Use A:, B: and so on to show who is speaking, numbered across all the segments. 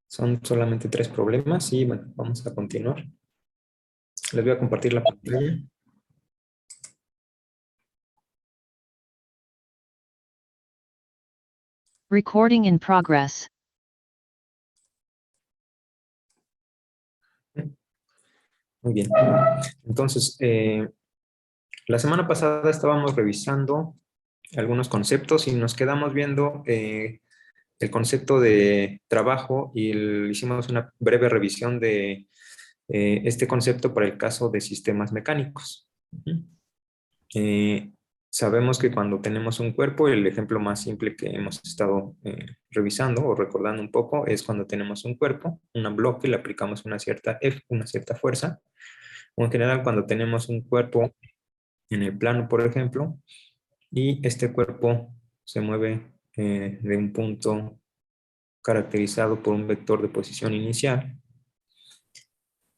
A: Son solamente 3 problemas y bueno, vamos a continuar. Les voy a compartir la pantalla.
B: Recording in progress.
A: Muy bien. Entonces, la semana pasada estábamos revisando algunos conceptos y nos quedamos viendo el concepto de trabajo y hicimos una breve revisión de este concepto para el caso de sistemas mecánicos. Sabemos que cuando tenemos un cuerpo, el ejemplo más simple que hemos estado revisando o recordando un poco es cuando tenemos un cuerpo, un bloque, le aplicamos una cierta fuerza, o en general cuando tenemos un cuerpo en el plano, por ejemplo, y este cuerpo se mueve de un punto caracterizado por un vector de posición inicial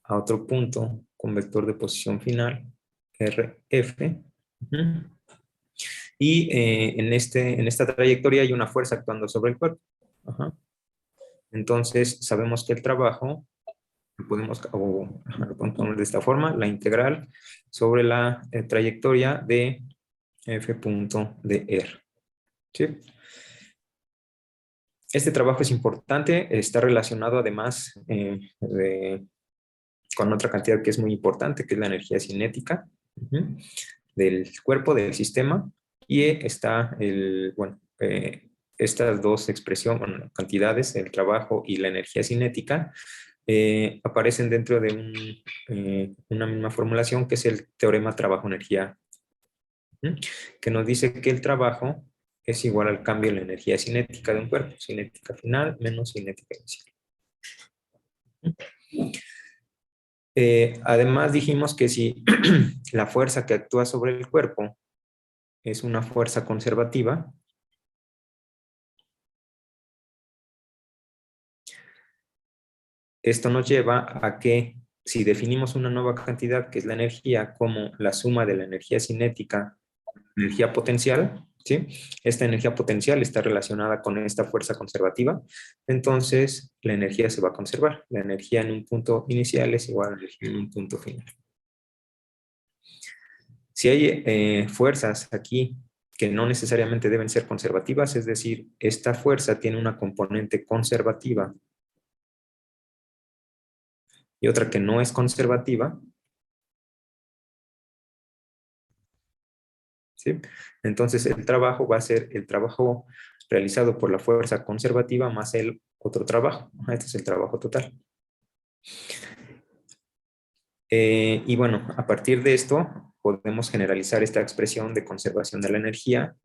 A: a otro punto con vector de posición final, RF. Y en esta trayectoria hay una fuerza actuando sobre el cuerpo. Ajá. Entonces, sabemos que el trabajo lo podemos poner de esta forma, la integral sobre la trayectoria de F punto de R. ¿Sí? Este trabajo es importante, está relacionado además con otra cantidad que es muy importante, que es la energía cinética del cuerpo, del sistema, y está estas dos expresiones, bueno, cantidades, el trabajo y la energía cinética, aparecen dentro de una misma formulación que es el teorema trabajo-energía, que nos dice que el trabajo es igual al cambio en la energía cinética de un cuerpo, cinética final menos cinética inicial. Además dijimos que si la fuerza que actúa sobre el cuerpo es una fuerza conservativa, esto nos lleva a que si definimos una nueva cantidad que es la energía como la suma de la energía cinética, energía potencial, ¿sí? Esta energía potencial está relacionada con esta fuerza conservativa, entonces la energía se va a conservar. La energía en un punto inicial es igual a la energía en un punto final. Si hay fuerzas aquí que no necesariamente deben ser conservativas, es decir, esta fuerza tiene una componente conservativa y otra que no es conservativa, ¿sí? Entonces el trabajo va a ser el trabajo realizado por la fuerza conservativa más el otro trabajo. Este es el trabajo total. Y bueno, a partir de esto podemos generalizar esta expresión de conservación de la energía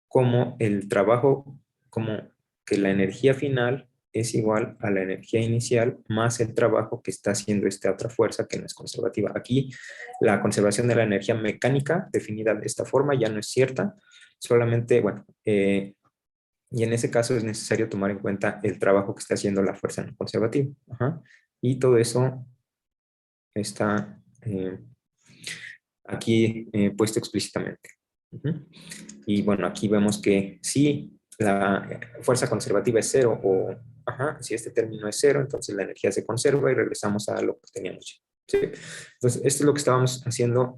A: como el trabajo, como que la energía final es igual a la energía inicial más el trabajo que está haciendo esta otra fuerza que no es conservativa. Aquí la conservación de la energía mecánica definida de esta forma ya no es cierta, solamente, bueno, y en ese caso es necesario tomar en cuenta el trabajo que está haciendo la fuerza no conservativa. Ajá. Y todo eso está aquí puesto explícitamente. Y bueno, aquí vemos que si la fuerza conservativa es cero o si este término es cero, entonces la energía se conserva y regresamos a lo que teníamos. ¿Sí? Entonces, esto es lo que estábamos haciendo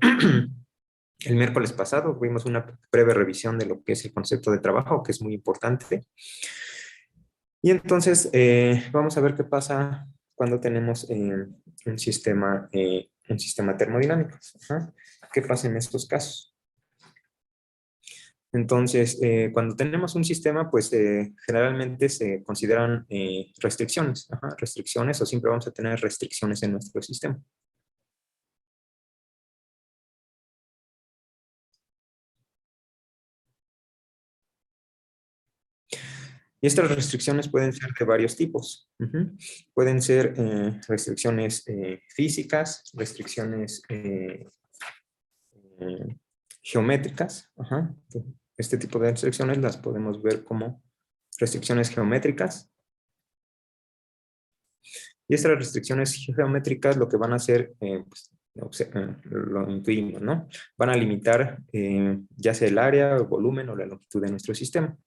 A: el miércoles pasado. Vimos una breve revisión de lo que es el concepto de trabajo, que es muy importante. Y entonces vamos a ver qué pasa cuando tenemos un sistema termodinámico. ¿Qué pasa en estos casos? Entonces, cuando tenemos un sistema, pues generalmente se consideran restricciones, restricciones, o siempre vamos a tener restricciones en nuestro sistema. Y estas restricciones pueden ser de varios tipos. Pueden ser restricciones físicas, restricciones geométricas. Este tipo de restricciones las podemos ver como restricciones geométricas. Y estas restricciones geométricas lo que van a hacer, lo intuimos, ¿no? Van a limitar ya sea el área, el volumen o la longitud de nuestro sistema.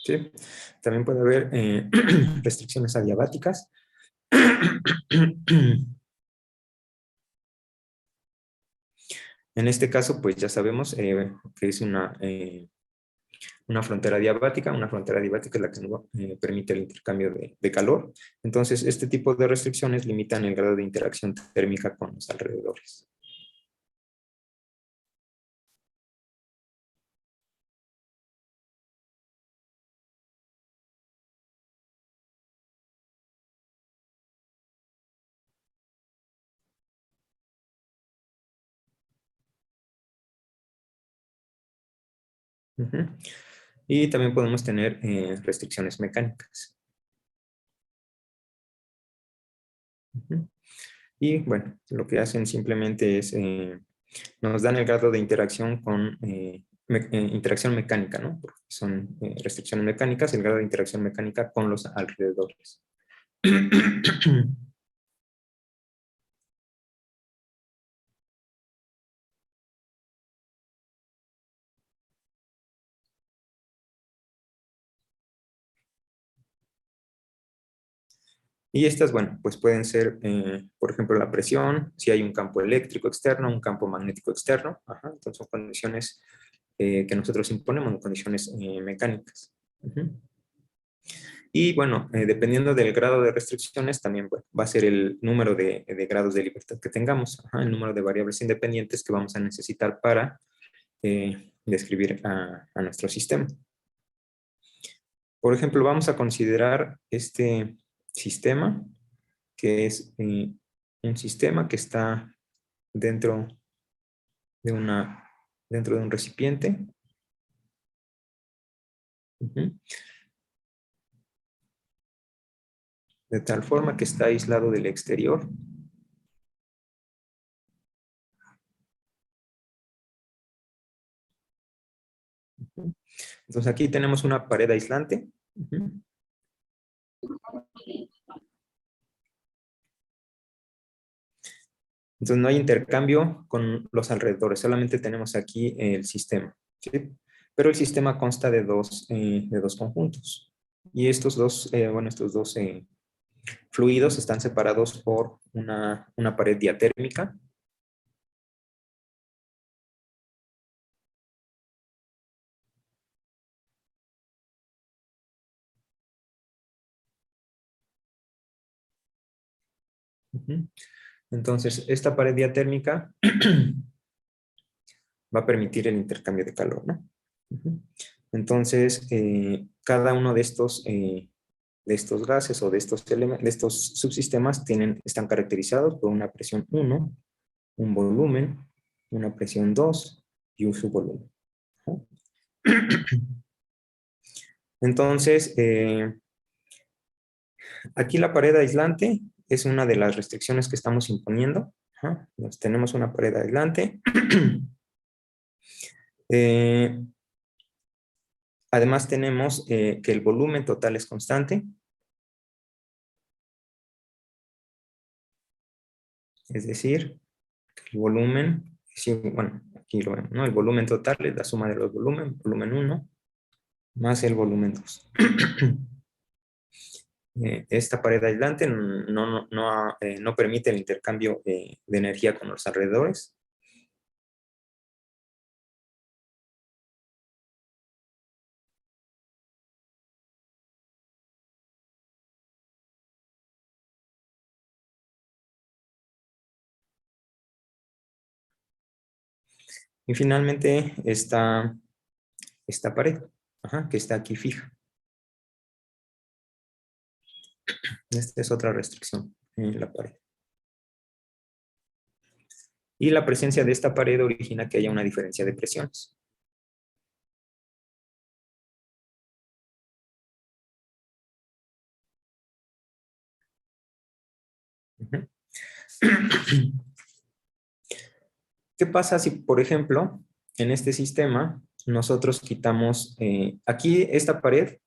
A: ¿sí? También puede haber restricciones adiabáticas. En este caso, pues ya sabemos que es una frontera diabática. Una frontera diabática es la que no permite el intercambio de calor. Entonces, este tipo de restricciones limitan el grado de interacción térmica con los alrededores. Ujú. Y también podemos tener restricciones mecánicas. Ujú. Y bueno, lo que hacen simplemente es, nos dan el grado de interacción con interacción mecánica, ¿no? Porque son restricciones mecánicas, el grado de interacción mecánica con los alrededores. Y estas, bueno, pues pueden ser, por ejemplo, la presión, si hay un campo eléctrico externo, un campo magnético externo, ajá, entonces son condiciones que nosotros imponemos, condiciones mecánicas. Ujú. Y bueno, dependiendo del grado de restricciones, también bueno, va a ser el número de grados de libertad que tengamos, ajá, el número de variables independientes que vamos a necesitar para describir a nuestro sistema. Por ejemplo, vamos a considerar este sistema, que es un sistema que está dentro de, dentro de un recipiente. Ujú. De tal forma que está aislado del exterior. Ujú. Entonces aquí tenemos una pared aislante. Ujú. Entonces no hay intercambio con los alrededores, solamente tenemos aquí el sistema, ¿sí? Pero el sistema consta de dos conjuntos. Y estos dos, bueno, estos dos fluidos están separados por una pared diatérmica. Ujú. Entonces, esta pared diatérmica va a permitir el intercambio de calor, ¿no? Ujú. Entonces, cada uno de estos gases o de estos subsistemas están caracterizados por una presión 1, un volumen, una presión 2 y un subvolumen. ¿No? Entonces, aquí la pared aislante es una de las restricciones que estamos imponiendo. Ajá. Entonces, tenemos una pared aislante. Eh, además tenemos que el volumen total es constante, es decir, el volumen, sí, bueno, aquí lo vemos, ¿no? El volumen total es la suma de los volumen 1 más el volumen 2. Esta pared aislante no permite el intercambio de energía con los alrededores. Y finalmente esta pared, ajá, que está aquí fija. Esta es otra restricción en la pared. Y la presencia de esta pared origina que haya una diferencia de presiones. Ujú. ¿Qué pasa si, por ejemplo, en este sistema nosotros quitamos, aquí esta pared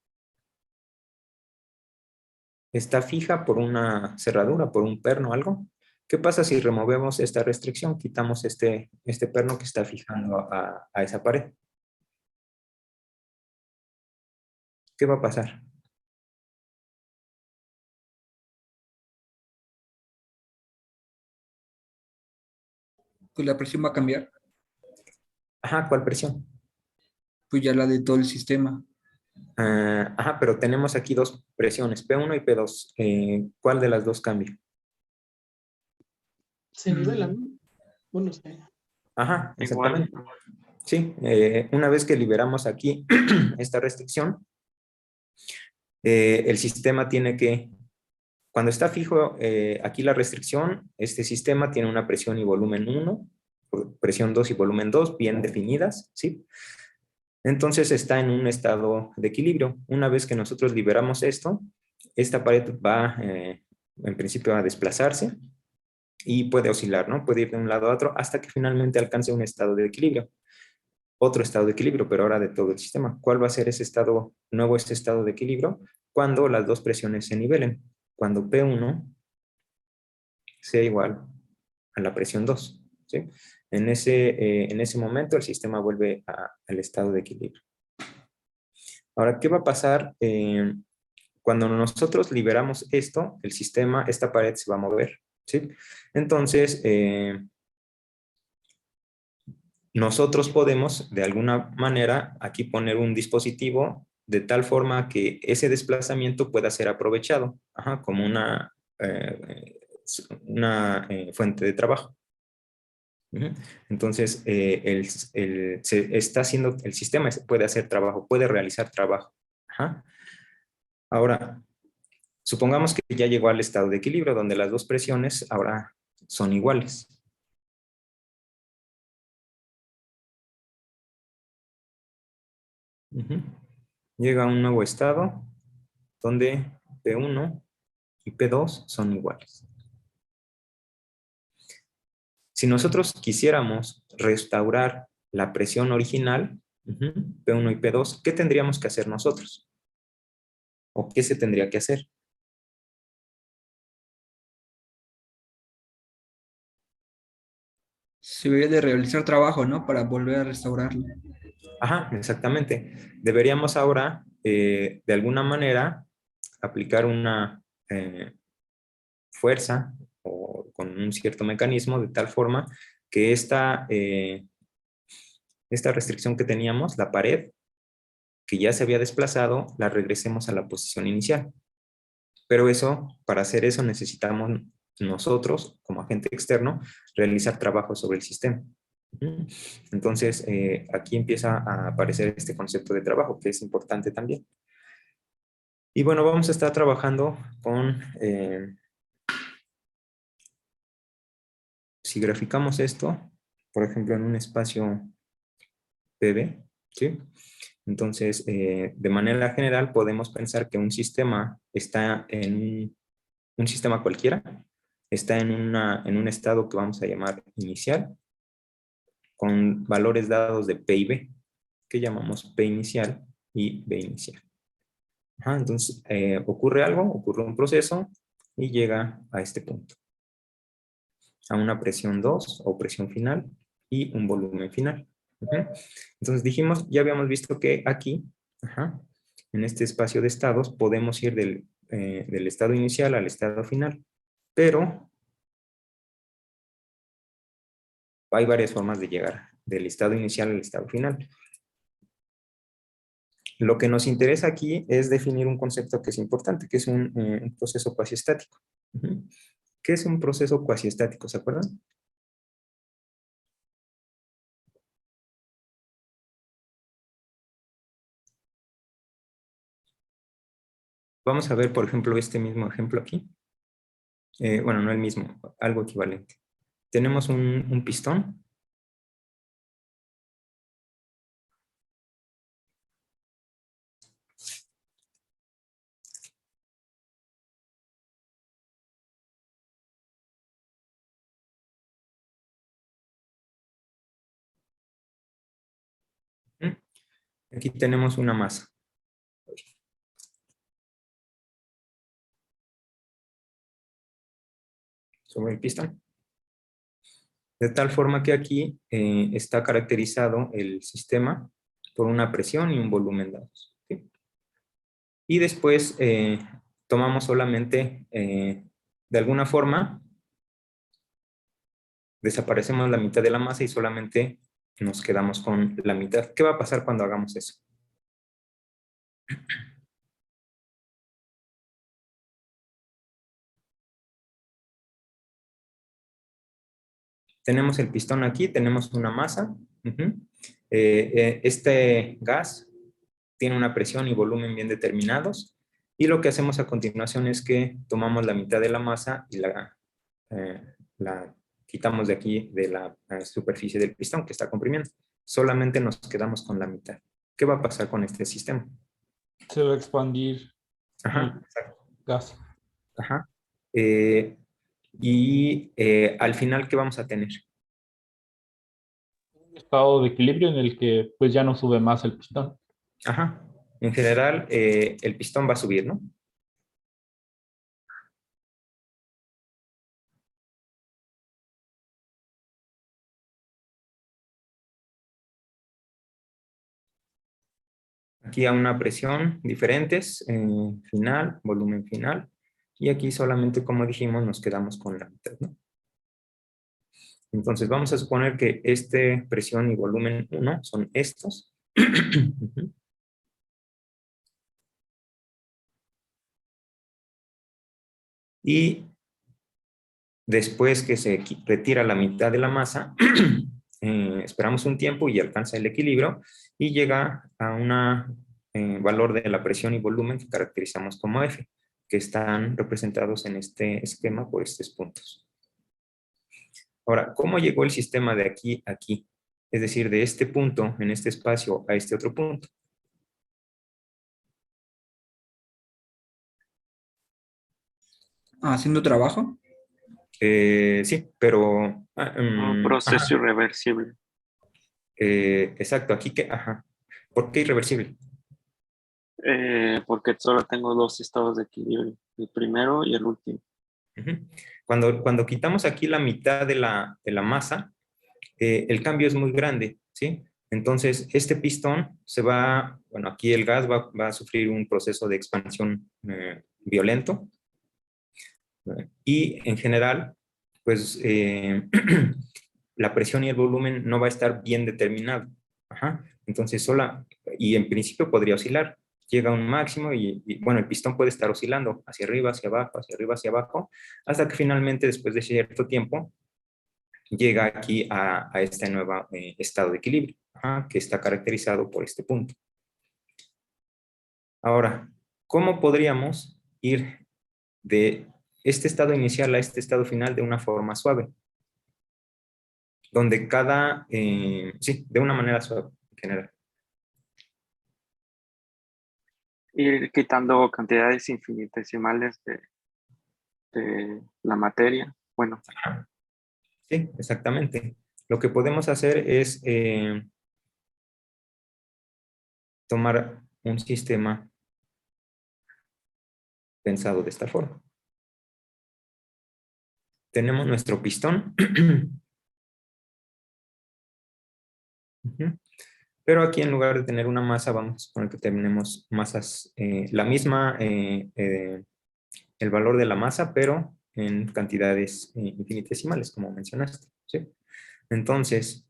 A: está fija por una cerradura, por un perno o algo? ¿Qué pasa si removemos esta restricción, quitamos este perno que está fijando a esa pared? ¿qué va a pasar?
C: Pues la presión va a cambiar,
A: Ajá, ¿cuál presión?
C: pues ya la de todo el sistema.
A: Ajá, pero tenemos aquí dos presiones, P1 y P2. ¿Cuál de las dos cambia?
D: Se nivelan, ¿no? Bueno, sí.
A: Ajá,
E: Igual.
A: exactamente. Sí, una vez que liberamos aquí esta restricción, el sistema tiene que, cuando está fijo aquí la restricción, este sistema tiene una presión y volumen 1, presión 2 y volumen 2 bien definidas, ¿sí? Entonces está en un estado de equilibrio. Una vez que nosotros liberamos esto, esta pared va en principio a desplazarse y puede oscilar, ¿no? Puede ir de un lado a otro hasta que finalmente alcance un estado de equilibrio. Otro estado de equilibrio, pero ahora de todo el sistema. ¿Cuál va a ser ese estado nuevo, este estado de equilibrio? Cuando las dos presiones se nivelen. Cuando P1 sea igual a la presión 2, ¿sí? En ese momento el sistema vuelve al estado de equilibrio. Ahora, ¿qué va a pasar cuando nosotros liberamos esto? El sistema, esta pared se va a mover, ¿sí? Entonces, nosotros podemos, de alguna manera, aquí poner un dispositivo de tal forma que ese desplazamiento pueda ser aprovechado, ajá, como una fuente de trabajo. Entonces, el sistema puede hacer trabajo, puede realizar trabajo. Ajá. Ahora, supongamos que ya llegó al estado de equilibrio, donde las dos presiones ahora son iguales. Llega a un nuevo estado, donde P1 y P2 son iguales. Si nosotros quisiéramos restaurar la presión original, P1 y P2, ¿qué tendríamos que hacer nosotros? ¿O qué se tendría que hacer?
C: Se debería de realizar trabajo, ¿no? Para volver a restaurarlo.
A: Ajá, exactamente. Deberíamos ahora, de alguna manera, aplicar una fuerza o con un cierto mecanismo de tal forma que esta restricción que teníamos, la pared, que ya se había desplazado, la regresemos a la posición inicial. Pero eso, para hacer eso necesitamos nosotros, como agente externo, realizar trabajo sobre el sistema. Entonces, aquí empieza a aparecer este concepto de trabajo, que es importante también. Y bueno, vamos a estar trabajando con, si graficamos esto, por ejemplo, en un espacio PV, ¿sí? Entonces, de manera general, podemos pensar que un sistema está en un sistema cualquiera, está en un estado que vamos a llamar inicial, con valores dados de P y B, que llamamos P inicial y B inicial. Ajá, entonces, ocurre algo, ocurre un proceso y llega a este punto, a una presión 2 o presión final y un volumen final. Entonces dijimos, ya habíamos visto que aquí, en este espacio de estados, podemos ir del estado inicial al estado final, pero hay varias formas de llegar del estado inicial al estado final. Lo que nos interesa aquí es definir un concepto que es importante, que es un proceso cuasiestático. ¿Qué es un proceso cuasiestático? ¿Se acuerdan? Vamos a ver, por ejemplo, este mismo ejemplo aquí. Bueno, no el mismo, algo equivalente. Tenemos un pistón. Aquí tenemos una masa. Sobre el pistón. De tal forma que aquí está caracterizado el sistema por una presión y un volumen dados. ¿Sí? Y después tomamos solamente, de alguna forma, desaparecemos la mitad de la masa y solamente nos quedamos con la mitad. ¿Qué va a pasar cuando hagamos eso? Tenemos el pistón aquí, tenemos una masa. Este gas tiene una presión y volumen bien determinados. Y lo que hacemos a continuación es que tomamos la mitad de la masa y la quitamos de aquí, de la superficie del pistón que está comprimiendo. Solamente nos quedamos con la mitad. ¿Qué va a pasar con este sistema?
E: Se va a expandir el
A: Ajá, exacto.
E: gas.
A: Ajá. Al final, ¿qué vamos a tener?
E: Un estado de equilibrio en el que pues ya no sube más el pistón.
A: Ajá. En general, el pistón va a subir, ¿no? Aquí a una presión diferentes, final, volumen final. Y aquí solamente, como dijimos, nos quedamos con la mitad, ¿no? Entonces vamos a suponer que este presión y volumen 1 son estos. Y después que se retira la mitad de la masa, esperamos un tiempo y alcanza el equilibrio y llega a un valor de la presión y volumen que caracterizamos como F, que están representados en este esquema por estos puntos. Ahora, ¿cómo llegó el sistema de aquí a aquí? Es decir, de este punto, en este espacio, a este otro punto.
C: Haciendo trabajo.
A: Sí, pero...
F: Un proceso irreversible.
A: exacto, aquí que... Ajá. ¿Por qué irreversible?
F: Porque solo tengo dos estados de equilibrio, el primero y el último.
A: Ujú. Cuando quitamos aquí la mitad de la masa, el cambio es muy grande, ¿sí? Entonces, este pistón se va, bueno, aquí el gas va a sufrir un proceso de expansión violento, y en general, pues la presión y el volumen no va a estar bien determinado. Ajá. Entonces, y en principio podría oscilar. Llega a un máximo bueno, el pistón puede estar oscilando hacia arriba, hacia abajo, hacia arriba, hacia abajo, hasta que finalmente, después de cierto tiempo, llega aquí a este nuevo estado de equilibrio, ajá, que está caracterizado por este punto. Ahora, ¿cómo podríamos ir de este estado inicial a este estado final de una forma suave? Donde sí, de una manera suave en general.
F: Ir quitando cantidades infinitesimales de la materia. Bueno,
A: Ajá. Sí, exactamente. Lo que podemos hacer es tomar un sistema pensado de esta forma. Tenemos nuestro pistón. Ujú. Pero aquí, en lugar de tener una masa, vamos a suponer que tenemos masas, la misma, el valor de la masa, pero en cantidades infinitesimales, como mencionaste, ¿sí? Entonces,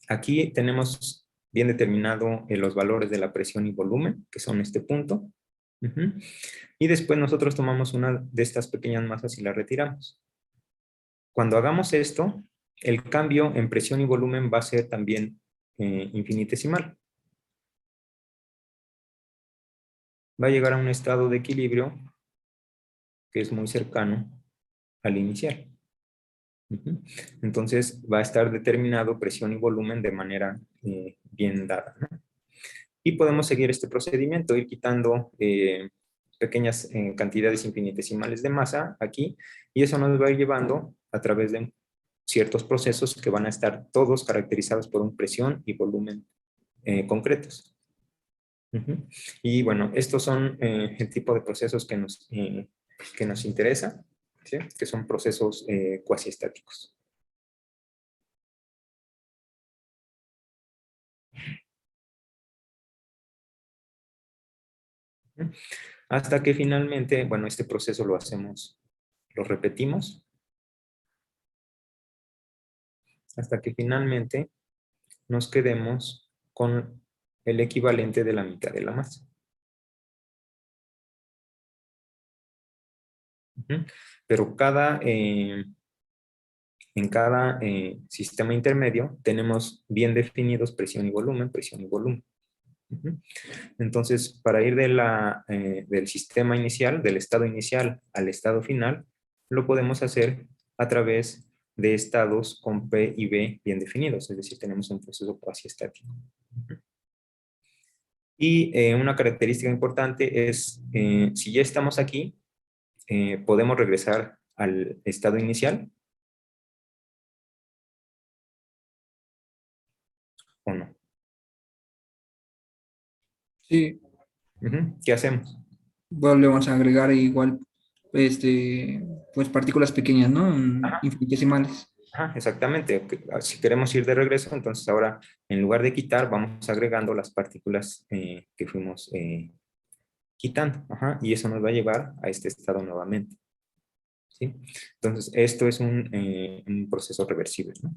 A: aquí tenemos bien determinado los valores de la presión y volumen, que son este punto. Ujú. Y después nosotros tomamos una de estas pequeñas masas y la retiramos. Cuando hagamos esto, el cambio en presión y volumen va a ser también infinitesimal. Va a llegar a un estado de equilibrio que es muy cercano al inicial. Ujú. Entonces va a estar determinado presión y volumen de manera bien dada, ¿no? Y podemos seguir este procedimiento, ir quitando pequeñas cantidades infinitesimales de masa aquí, y eso nos va a ir llevando a través de ciertos procesos que van a estar todos caracterizados por una presión y volumen concretos. Ujú. Y bueno, estos son el tipo de procesos que nos interesa, ¿sí? Que son procesos cuasi estáticos. Ujú. Hasta que finalmente, bueno, este proceso lo repetimos, hasta que finalmente nos quedemos con el equivalente de la mitad de la masa. Ujú. Pero en cada sistema intermedio tenemos bien definidos presión y volumen, presión y volumen. Ujú. Entonces, para ir del sistema inicial, del estado inicial al estado final, lo podemos hacer a través de estados con P y B bien definidos, es decir, tenemos un proceso cuasi estático. Y una característica importante es, si ya estamos aquí, podemos regresar al estado inicial o no.
C: Sí,
A: Ujú. ¿Qué hacemos?
C: volvemos a agregar igual, pues partículas pequeñas, ¿no?
A: Ajá.
C: Infinitesimales.
A: Ajá, exactamente. Si queremos ir de regreso, entonces ahora en lugar de quitar, vamos agregando las partículas que fuimos quitando. Ajá, y eso nos va a llevar a este estado nuevamente. ¿Sí? Entonces, esto es un proceso reversible, ¿no?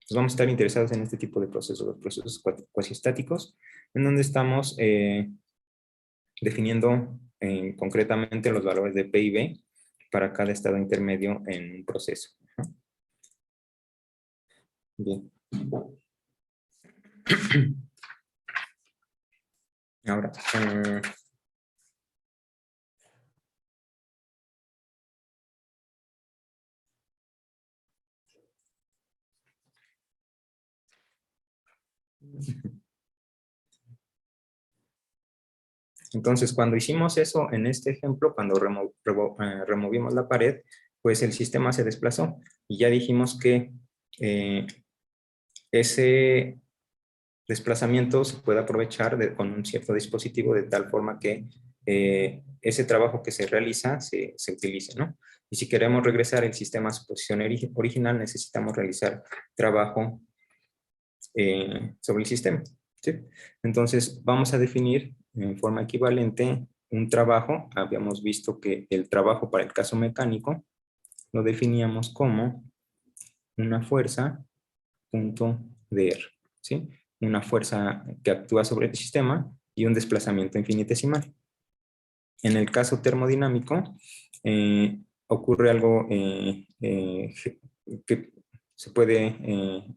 A: Entonces, vamos a estar interesados en este tipo de procesos, los procesos cuasiestáticos, en donde estamos definiendo concretamente los valores de P y B para cada estado intermedio en un proceso. Ajá. Bien. Ahora, entonces, cuando hicimos eso en este ejemplo, cuando removimos la pared, pues el sistema se desplazó y ya dijimos que eh, ese desplazamiento se puede aprovechar con un cierto dispositivo de tal forma que ese trabajo que se realiza se utilice, ¿no? Y si queremos regresar el sistema a su posición original, necesitamos realizar trabajo sobre el sistema. ¿Sí? Entonces, vamos a definir en forma equivalente un trabajo. Habíamos visto que el trabajo para el caso mecánico lo definíamos como una fuerza punto dr, ¿sí? Una fuerza que actúa sobre el sistema y un desplazamiento infinitesimal. En el caso termodinámico, ocurre algo que se puede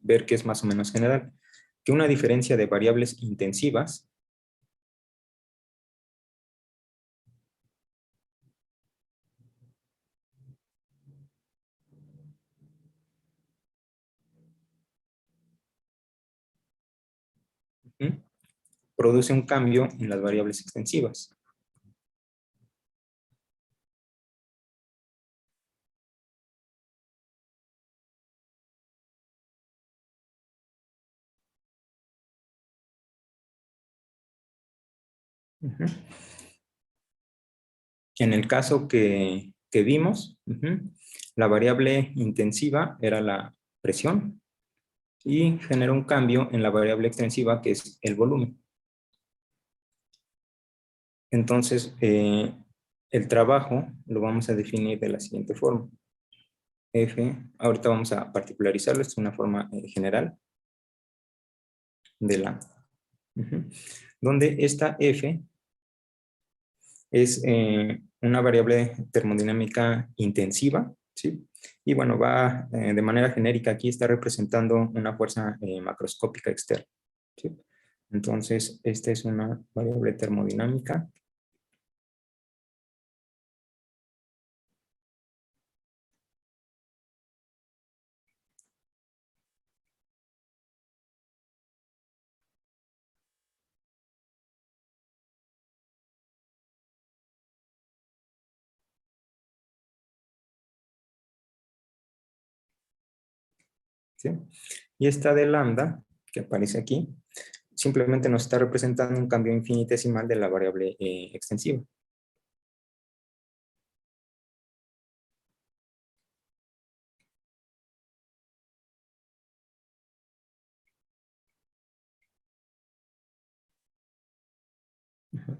A: ver que es más o menos general, que una diferencia de variables intensivas ¿sí? Produce un cambio en las variables extensivas. Ujú. En el caso que vimos, la variable intensiva era la presión y genera un cambio en la variable extensiva que es el volumen. Entonces, el trabajo lo vamos a definir de la siguiente forma. F, ahorita vamos a particularizarlo, esto es una forma general de la, donde esta F es una variable termodinámica intensiva, ¿sí? Y bueno, va de manera genérica, aquí está representando una fuerza macroscópica externa, ¿sí? Entonces, esta es una variable termodinámica. ¿Sí? Y esta de lambda, que aparece aquí, simplemente nos está representando un cambio infinitesimal de la variable extensiva.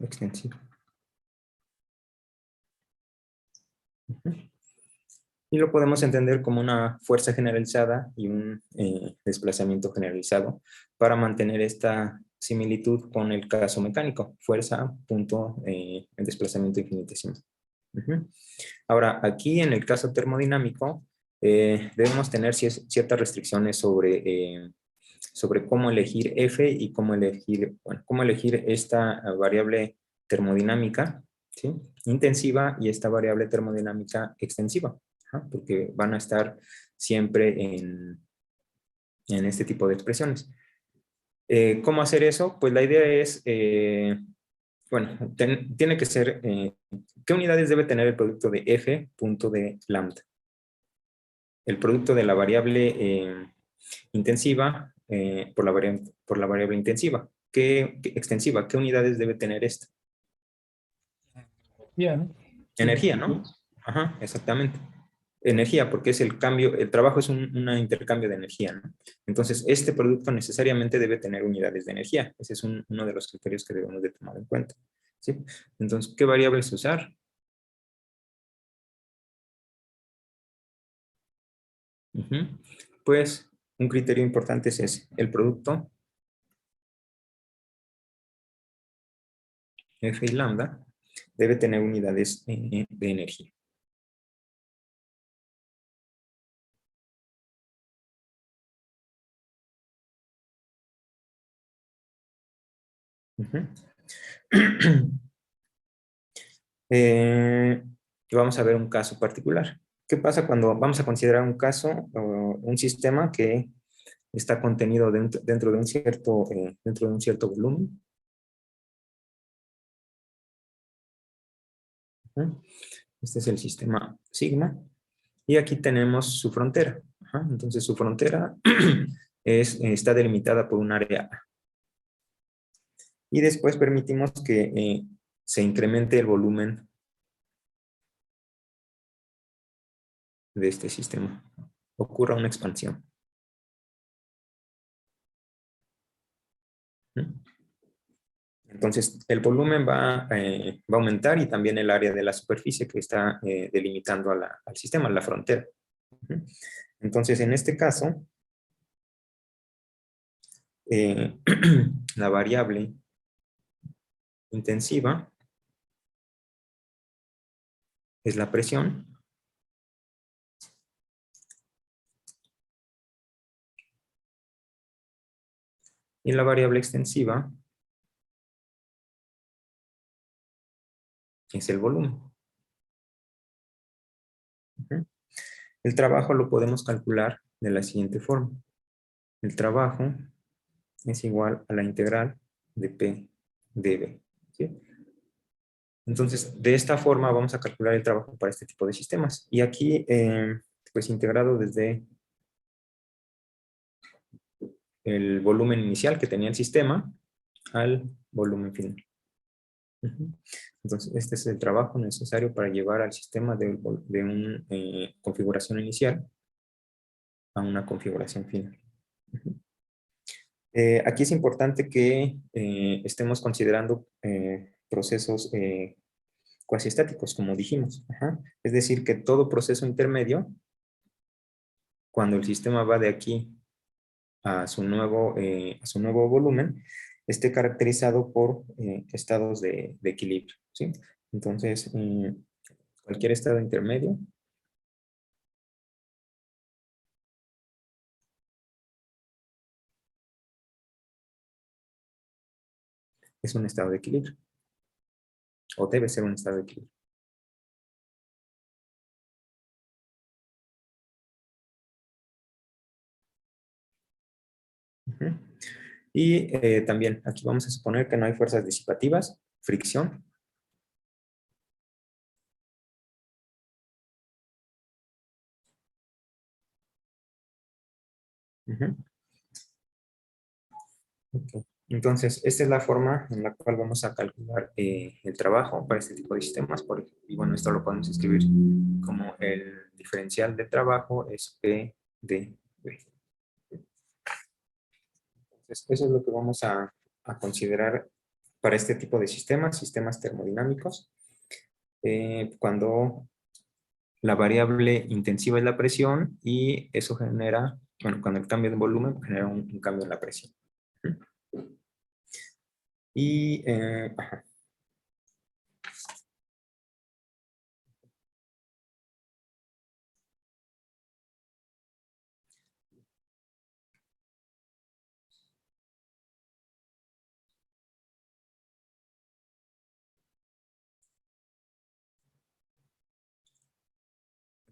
A: extensivo. Y lo podemos entender como una fuerza generalizada y un desplazamiento generalizado para mantener esta similitud con el caso mecánico. Fuerza, punto, desplazamiento infinitesimal. Ahora, aquí en el caso termodinámico, debemos tener ciertas restricciones sobre cómo elegir F y cómo elegir esta variable termodinámica, ¿sí?, intensiva, y esta variable termodinámica extensiva, porque van a estar siempre en este tipo de expresiones. ¿Cómo hacer eso? Pues la idea es, tiene que ser, ¿qué unidades debe tener el producto de F punto de lambda? El producto de la variable intensiva por la variable intensiva. Extensiva? ¿Qué unidades debe tener esta?
E: Ya, ¿no?
A: Energía, ¿no? Ajá, exactamente. Energía, porque es el cambio, el trabajo es un intercambio de energía, ¿no? Entonces, este producto necesariamente debe tener unidades de energía. Ese es uno de los criterios que debemos de tomar en cuenta, ¿sí? Entonces, ¿qué variables usar? Pues, un criterio importante es ese, el producto F y lambda debe tener unidades de energía. Vamos a ver un caso particular. ¿Qué pasa cuando vamos a considerar un caso o un sistema que está contenido dentro de un cierto volumen? Este es el sistema sigma. Y aquí tenemos su frontera. Entonces su frontera está delimitada por un área A. Y después permitimos que se incremente el volumen de este sistema. Ocurra una expansión. Entonces, el volumen va a aumentar, y también el área de la superficie que está delimitando al sistema, la frontera. Entonces, en este caso, la variable intensiva es la presión. Y la variable extensiva es el volumen. El trabajo lo podemos calcular de la siguiente forma. El trabajo es igual a la integral de P dV. ¿Sí? Entonces, de esta forma vamos a calcular el trabajo para este tipo de sistemas. Y aquí, pues integrado desde el volumen inicial que tenía el sistema al volumen final. Entonces, este es el trabajo necesario para llevar al sistema de una configuración inicial a una configuración final. Aquí es importante que estemos considerando procesos cuasiestáticos, como dijimos. Es decir, que todo proceso intermedio, cuando el sistema va de aquí a su nuevo volumen, esté caracterizado por estados de equilibrio, ¿sí? Entonces, cualquier estado intermedio es un estado de equilibrio, o debe ser un estado de equilibrio. Y también aquí vamos a suponer que no hay fuerzas disipativas, fricción. Okay. Entonces, esta es la forma en la cual vamos a calcular el trabajo para este tipo de sistemas. Y bueno, esto lo podemos escribir como el diferencial de trabajo es P de V. Entonces, eso es lo que vamos a considerar para este tipo de sistemas, sistemas termodinámicos, cuando la variable intensiva es la presión y eso genera, bueno, cuando el cambio de volumen genera un cambio en la presión. Y, ajá.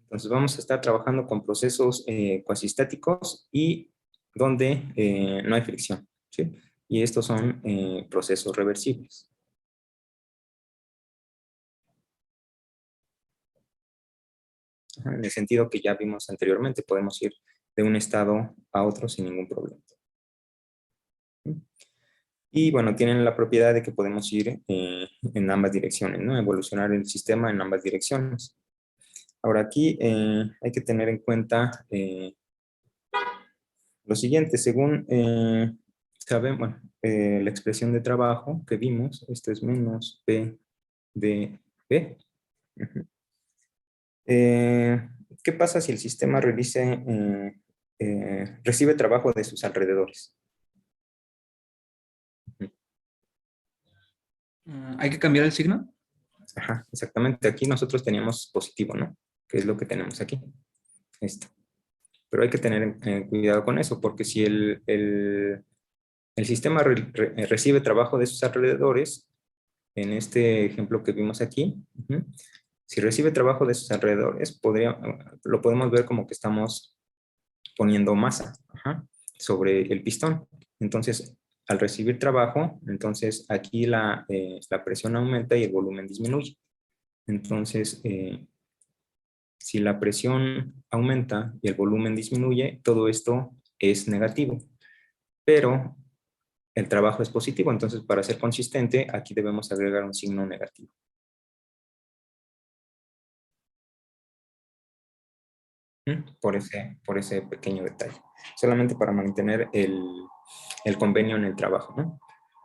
A: Entonces vamos a estar trabajando con procesos cuasistáticos y donde no hay fricción, ¿sí? Y estos son procesos reversibles. Ajá, en el sentido que ya vimos anteriormente, podemos ir de un estado a otro sin ningún problema. Y bueno, tienen la propiedad de que podemos ir en ambas direcciones, ¿no? Evolucionar el sistema en ambas direcciones. Ahora aquí hay que tener en cuenta lo siguiente, según saben, bueno, la expresión de trabajo que vimos, esto es menos P de B. Ujú. ¿Qué pasa si el sistema recibe trabajo de sus alrededores? Ujú.
C: ¿Hay que cambiar el signo?
A: Ajá, exactamente. Aquí nosotros teníamos positivo, ¿no? Que es lo que tenemos aquí. Esto. Pero hay que tener cuidado con eso, porque si el sistema recibe trabajo de sus alrededores, en este ejemplo que vimos aquí, si recibe trabajo de sus alrededores, lo podemos ver como que estamos poniendo masa sobre el pistón. Entonces, al recibir trabajo, entonces aquí la presión aumenta y el volumen disminuye. Entonces, si la presión aumenta y el volumen disminuye, todo esto es negativo. Pero el trabajo es positivo, entonces para ser consistente, aquí debemos agregar un signo negativo. Por ese pequeño detalle. Solamente para mantener el convenio en el trabajo, ¿no?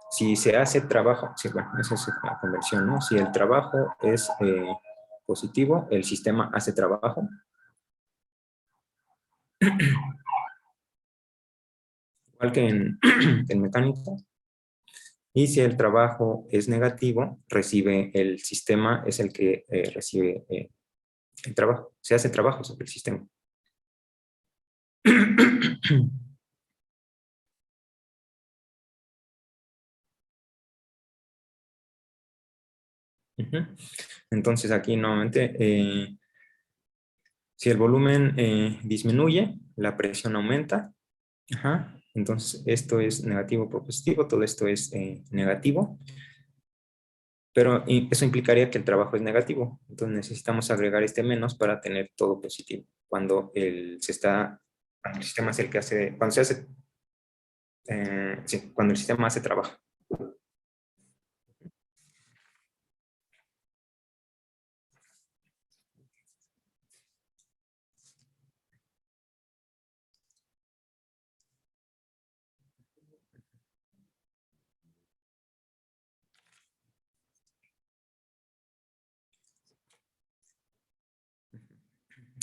A: Si se hace trabajo, sí, bueno, esa es la conversión, ¿no? Si el trabajo es positivo, el sistema hace trabajo. Igual que en mecánica. Y si el trabajo es negativo, el sistema es el que recibe el trabajo. Se hace trabajo sobre el sistema. Entonces aquí nuevamente, si el volumen disminuye, la presión aumenta. Entonces esto es negativo por positivo, todo esto es negativo. Pero eso implicaría que el trabajo es negativo. Entonces necesitamos agregar este menos para tener todo positivo. Cuando el sistema es el que hace, cuando el sistema hace trabajo.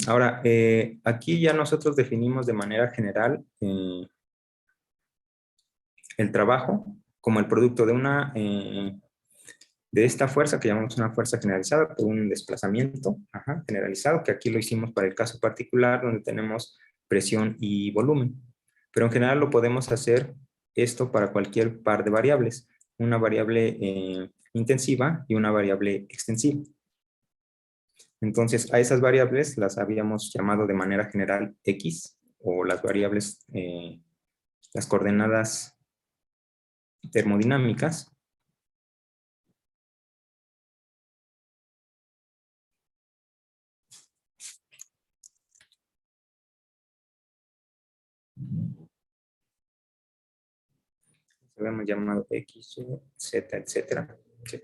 A: Ahora, aquí ya nosotros definimos de manera general el trabajo como el producto de esta fuerza que llamamos una fuerza generalizada por un desplazamiento generalizado, que aquí lo hicimos para el caso particular donde tenemos presión y volumen. Pero en general lo podemos hacer esto para cualquier par de variables, una variable intensiva y una variable extensiva. Entonces, a esas variables las habíamos llamado de manera general X, o las variables, las coordenadas termodinámicas. Lo hemos llamado X, Y, Z, etcétera. ¿Sí?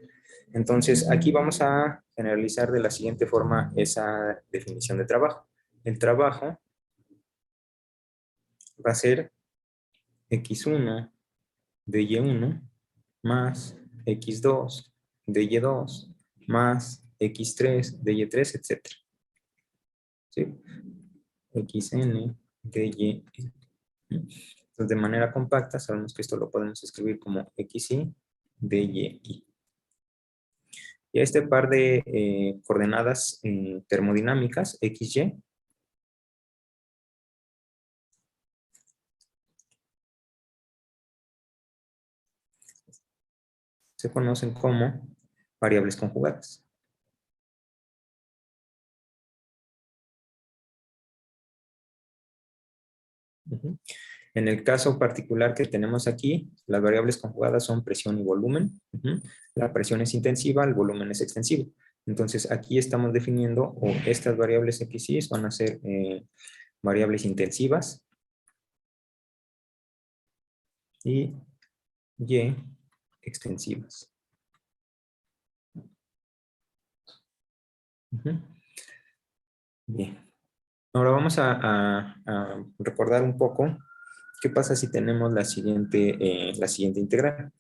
A: Entonces, aquí vamos a generalizar de la siguiente forma esa definición de trabajo. El trabajo va a ser X1 de Y1 más x2 de y2 más x3 de y3, etc. ¿Sí? xn de y. Entonces, de manera compacta, sabemos que esto lo podemos escribir como xi de y. Y este par de coordenadas termodinámicas, xy, se conocen como variables conjugadas. En el caso particular que tenemos aquí, las variables conjugadas son presión y volumen. La presión es intensiva, el volumen es extensivo. Entonces aquí estamos definiendo, o estas variables x y van a ser variables intensivas y y extensivas. Bien. Ahora vamos a recordar un poco qué pasa si tenemos la siguiente integral.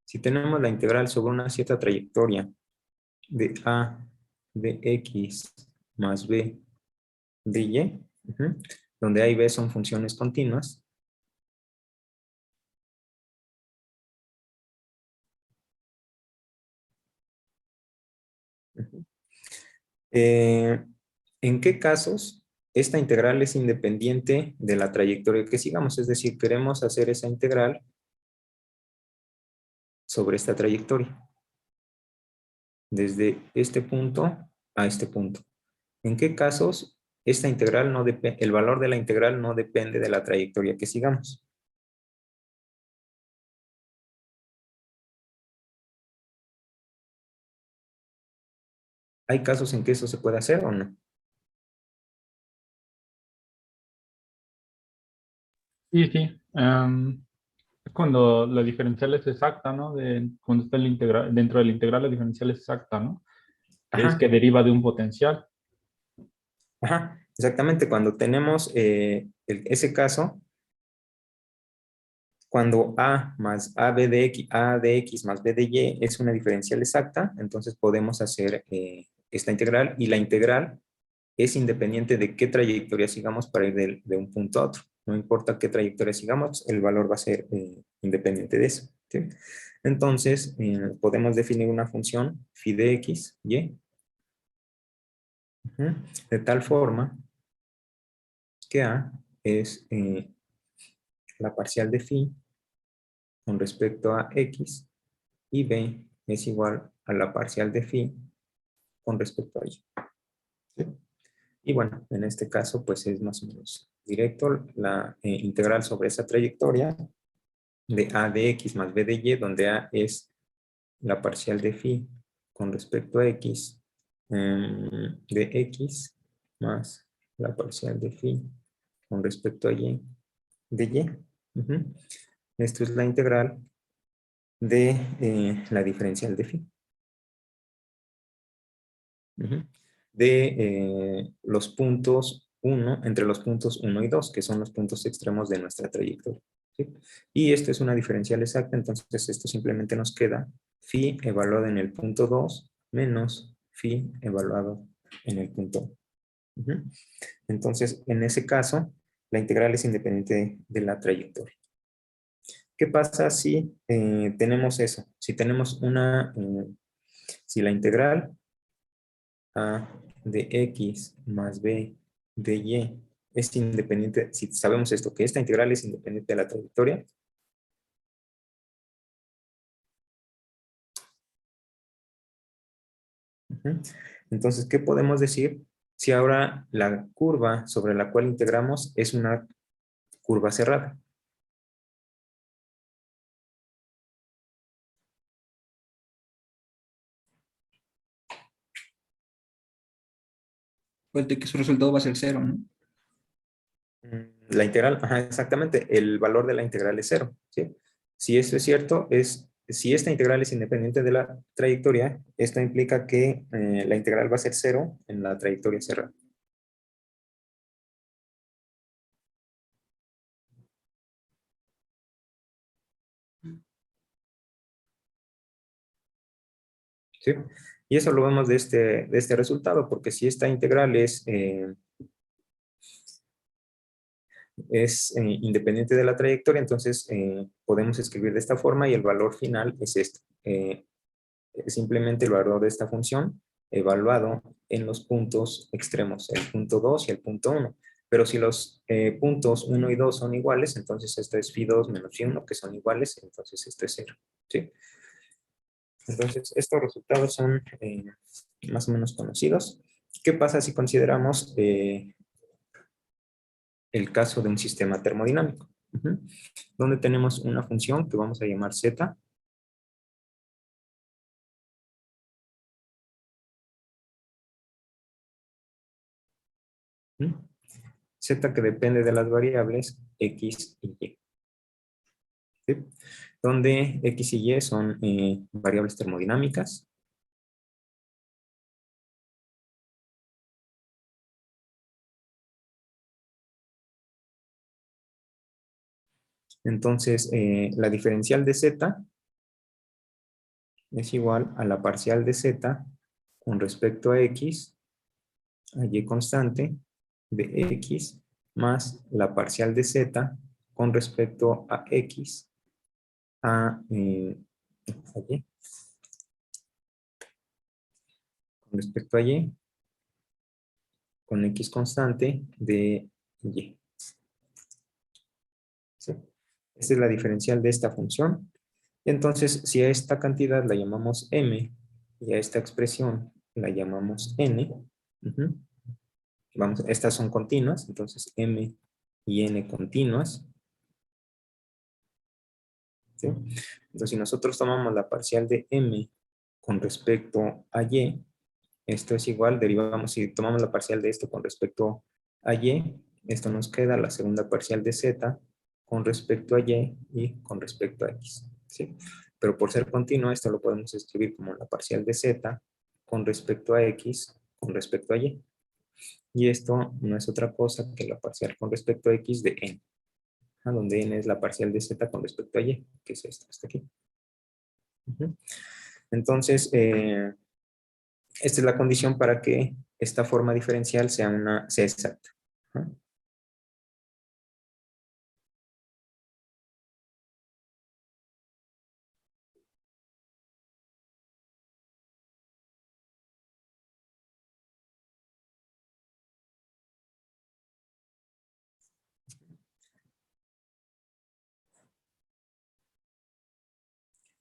A: Si tenemos la integral sobre una cierta trayectoria de a de x más b de y, donde a y b son funciones continuas, ¿en qué casos esta integral es independiente de la trayectoria que sigamos? Es decir, queremos hacer esa integral sobre esta trayectoria, desde este punto a este punto. ¿En qué casos esta integral no depende, el valor de la integral no depende de la trayectoria que sigamos? ¿Hay casos en que eso se puede hacer o no?
E: Sí, sí. Cuando la diferencial es exacta, ¿no? Cuando está dentro de la integral la diferencial es exacta, ¿no? Es
A: Ajá,
E: que deriva de un potencial.
A: ajá, exactamente. Cuando tenemos ese caso, cuando a más ab de x, a de x más b de y es una diferencial exacta, entonces podemos hacer esta integral, y la integral es independiente de qué trayectoria sigamos para ir de un punto a otro. No importa qué trayectoria sigamos, el valor va a ser independiente de eso. ¿Sí? Entonces, podemos definir una función phi de x, y, de tal forma que a es la parcial de phi con respecto a x, y b es igual a la parcial de phi con respecto a y. ¿Sí? Y bueno, en este caso pues es más o menos directo la integral sobre esa trayectoria de a de x más b de y, donde a es la parcial de phi con respecto a x de x más la parcial de phi con respecto a y de y. Esto es la integral de la diferencial de phi. De los puntos 1, entre los puntos 1 y 2, que son los puntos extremos de nuestra trayectoria. ¿Sí? Y esta es una diferencial exacta, entonces esto simplemente nos queda phi evaluado en el punto 2 menos phi evaluado en el punto 1. Entonces, en ese caso, la integral es independiente de la trayectoria. ¿Qué pasa si tenemos eso? Si tenemos si la integral a de x más b de y es independiente, si sabemos esto, que esta integral es independiente de la trayectoria, entonces, ¿qué podemos decir si ahora la curva sobre la cual integramos es una curva cerrada?
C: Pues de que su resultado va a ser cero, ¿no?
A: La integral, ajá, exactamente, el valor de la integral es cero, ¿sí? Si eso es cierto, si esta integral es independiente de la trayectoria, esto implica que la integral va a ser cero en la trayectoria cerrada. ¿sí? Y eso lo vemos de este resultado, porque si esta integral es independiente de la trayectoria, entonces podemos escribir de esta forma y el valor final es este. Es simplemente el valor de esta función evaluado en los puntos extremos, el punto 2 y el punto 1. Pero si los puntos 1 y 2 son iguales, entonces esto es phi2 menos phi1, que son iguales, entonces esto es 0. ¿Sí? Entonces, estos resultados son más o menos conocidos. ¿Qué pasa si consideramos el caso de un sistema termodinámico? Donde tenemos una función que vamos a llamar z. Z que depende de las variables x y y. ¿Sí? Donde x y y son variables termodinámicas. Entonces, la diferencial de z es igual a la parcial de z con respecto a x, a y constante, de x, más la parcial de z con respecto a x, a y, con respecto a y, con x constante de y. ¿Sí? Esta es la diferencial de esta función. Entonces, si a esta cantidad la llamamos m y a esta expresión la llamamos n, vamos, estas son continuas, entonces m y n continuas. ¿Sí? Entonces, si nosotros tomamos la parcial de m con respecto a y, esto es igual, derivamos, si tomamos la parcial de esto con respecto a y, esto nos queda la segunda parcial de z con respecto a y con respecto a x. ¿Sí? Pero por ser continuo, esto lo podemos escribir como la parcial de z con respecto a x con respecto a y. Y esto no es otra cosa que la parcial con respecto a x de n, donde n es la parcial de z con respecto a y, que es esto, hasta aquí. Entonces, esta es la condición para que esta forma diferencial sea exacta.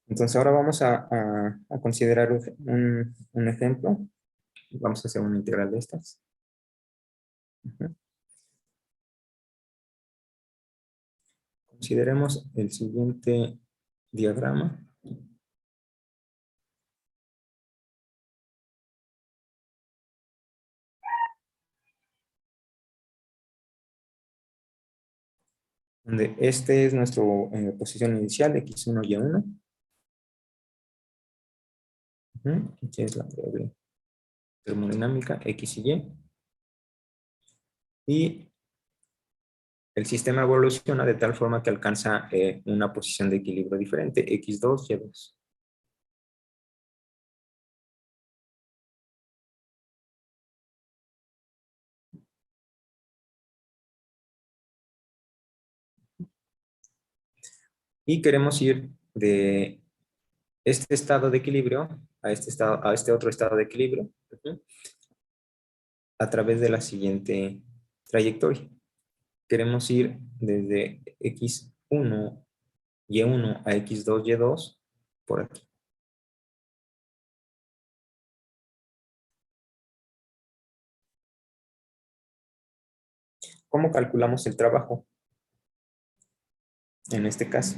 A: Entonces ahora vamos a considerar un ejemplo. Vamos a hacer una integral de estas. Consideremos el siguiente diagrama. Donde este es nuestra posición inicial, x1 y y1. Aquí es la variable termodinámica, x y y. Y el sistema evoluciona de tal forma que alcanza una posición de equilibrio diferente, x2, y2. Y queremos ir de este estado de equilibrio a este otro estado de equilibrio a través de la siguiente trayectoria. Queremos ir desde x1, y1 a x2, y2 por aquí. ¿Cómo calculamos el trabajo en este caso?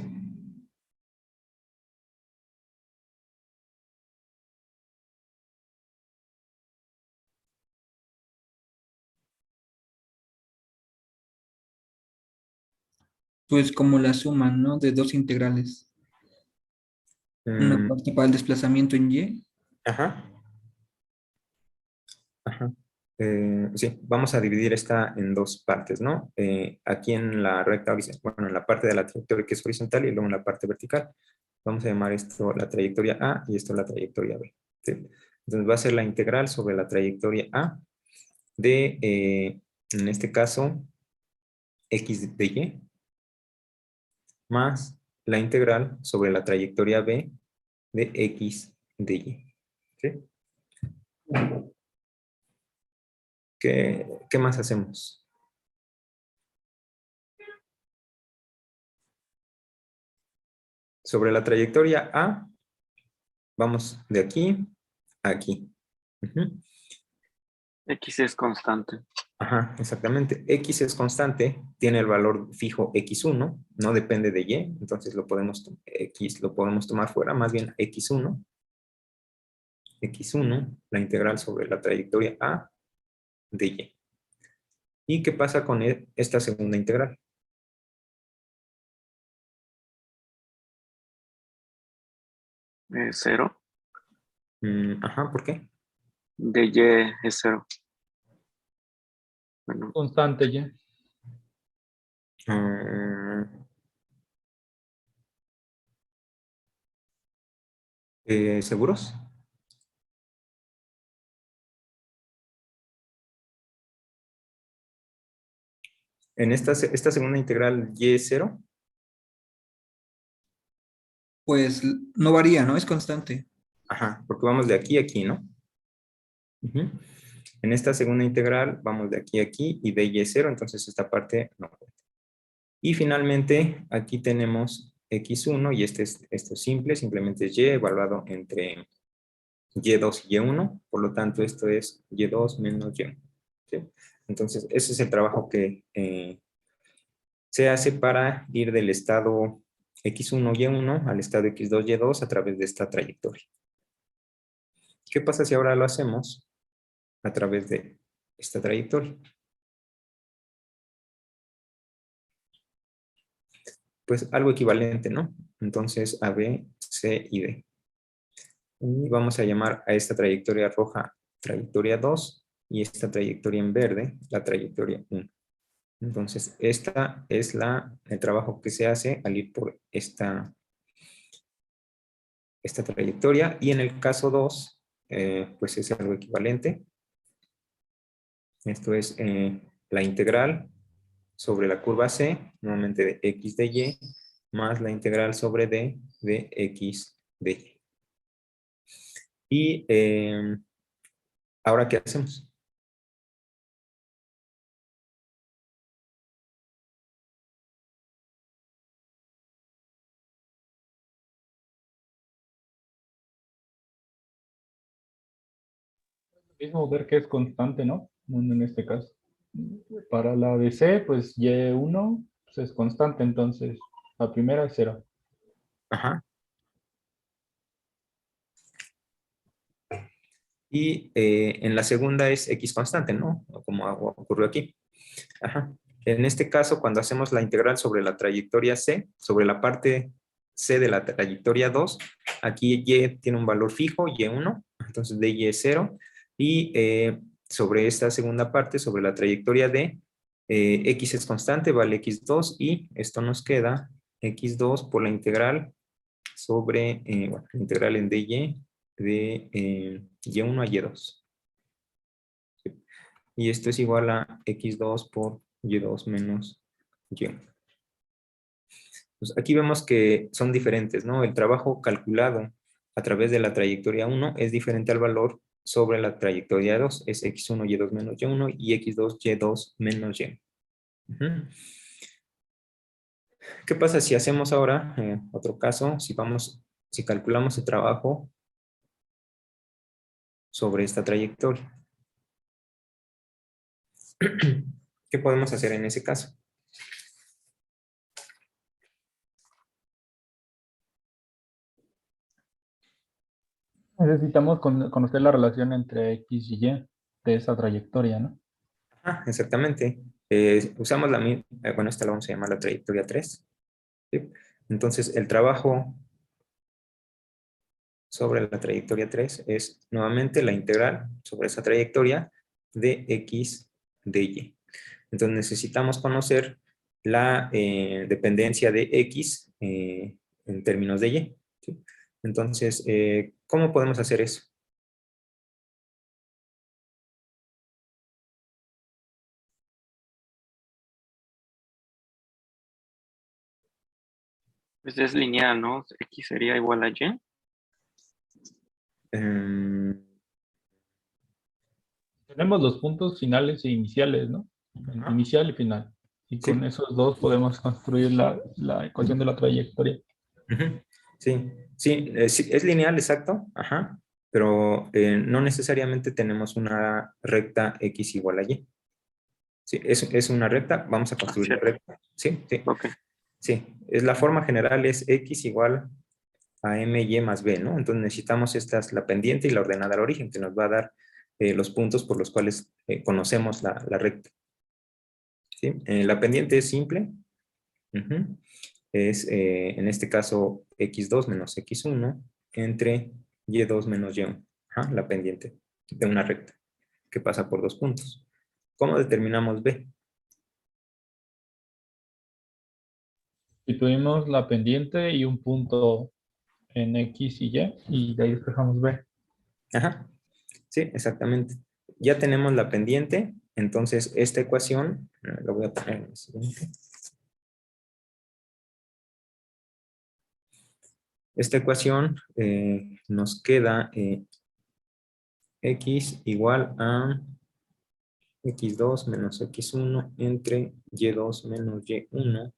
C: Pues como la suma, ¿no? De dos integrales. Una
A: Mm,
C: parte para el desplazamiento en Y.
A: ajá. Ajá. Sí, vamos a dividir esta en dos partes, ¿no? Aquí en la recta horizontal, bueno, en la parte de la trayectoria que es horizontal y luego en la parte vertical. Vamos a llamar esto la trayectoria A y esto la trayectoria B. ¿sí? Entonces va a ser la integral sobre la trayectoria A de, en este caso, x de y, más la integral sobre la trayectoria B de x de y. ¿Sí? ¿Qué más hacemos? Sobre la trayectoria A, vamos de aquí a aquí. Ujú.
F: X es constante.
A: Ajá, exactamente. X es constante, tiene el valor fijo x1, no depende de y, entonces X lo podemos tomar fuera, más bien x1, la integral sobre la trayectoria A de y. ¿Y qué pasa con esta segunda integral?
F: Cero.
A: Ajá, ¿por qué?
F: De Y es cero. Bueno,
E: Constante y.
A: Mm, ¿Seguros? En esta segunda integral y es 0.
C: Pues no varía, ¿no? Es constante.
A: Ajá, porque vamos de aquí a aquí, ¿no? Ujú. En esta segunda integral vamos de aquí a aquí y de y es 0, entonces esta parte no cuenta. Y finalmente aquí tenemos x1 y esto es simple, simplemente es y evaluado entre y2 y y1, por lo tanto esto es y2 menos y1. ¿Sí? Entonces ese es el trabajo que se hace para ir del estado x1 y1 al estado x2 y2 a través de esta trayectoria. ¿Qué pasa si ahora lo hacemos a través de esta trayectoria? Pues algo equivalente, ¿no? Entonces A, B, C y D. Y vamos a llamar a esta trayectoria roja trayectoria 2 y esta trayectoria en verde la trayectoria 1. Entonces esta es el trabajo que se hace al ir por esta trayectoria, y en el caso 2 pues es algo equivalente. Esto es la integral sobre la curva C, nuevamente de x de y, más la integral sobre d de x de y. Y ahora, ¿qué hacemos?
E: Mismo ver que es constante, ¿no? En este caso. Para la de C, pues Y1 pues es constante, entonces la primera es 0.
A: Ajá. Y en la segunda es x constante, ¿no? Como ocurrió aquí. Ajá. En este caso, cuando hacemos la integral sobre la trayectoria C, sobre la parte C de la trayectoria 2, aquí y tiene un valor fijo, y1, entonces de y es 0, y sobre esta segunda parte, sobre la trayectoria D, x es constante, vale x2, y esto nos queda x2 por la integral sobre, bueno, la integral en dy de y1 a y2. ¿Sí? Y esto es igual a x2 por y2 menos y1. Pues aquí vemos que son diferentes, ¿no? El trabajo calculado a través de la trayectoria 1 es diferente al valor sobre la trayectoria 2. Es x1 y2 menos y1 y x2 y2 menos y. Ujú. ¿Qué pasa si hacemos ahora otro caso? Si calculamos el trabajo sobre esta trayectoria. ¿Qué podemos hacer en ese caso?
E: Necesitamos conocer la relación entre X y Y de esa trayectoria, ¿no?
A: Ah, exactamente. Usamos bueno, esta la vamos a llamar la trayectoria 3. ¿Sí? Entonces, el trabajo sobre la trayectoria 3 es nuevamente la integral sobre esa trayectoria de x de y. Entonces, necesitamos conocer la dependencia de x en términos de y. ¿Sí? Entonces, ¿cómo podemos hacer eso?
F: Pues es lineal, ¿no? X sería igual a Y.
A: Em,
E: Tenemos los puntos finales e iniciales, ¿no?
A: Ajá.
E: Inicial y final. Y
A: Sí.
E: con esos dos podemos construir la ecuación de la trayectoria.
A: Ujú. Sí, sí, sí, es lineal, exacto, ajá, pero no necesariamente tenemos una recta X igual a Y. Sí, es una recta, vamos a
F: Ah,
A: construir la
F: cierto.
A: recta. Sí, sí,
F: Ok.
A: sí. Es, la forma general es X igual a MY más B, ¿no? Entonces necesitamos la pendiente y la ordenada al origen, que nos va a dar los puntos por los cuales conocemos la recta. ¿Sí? La pendiente es simple. Ujú. Es, en este caso, x2 menos x1 entre y2 menos y1. Ajá, la pendiente de una recta que pasa por dos puntos. ¿Cómo determinamos b?
E: Si tuvimos la pendiente y un punto en X y de ahí despejamos B.
A: Ajá, sí, exactamente. Ya tenemos la pendiente, entonces esta ecuación, la voy a poner en el siguiente. Esta ecuación nos queda x igual a x2 menos x1 entre y2 menos y1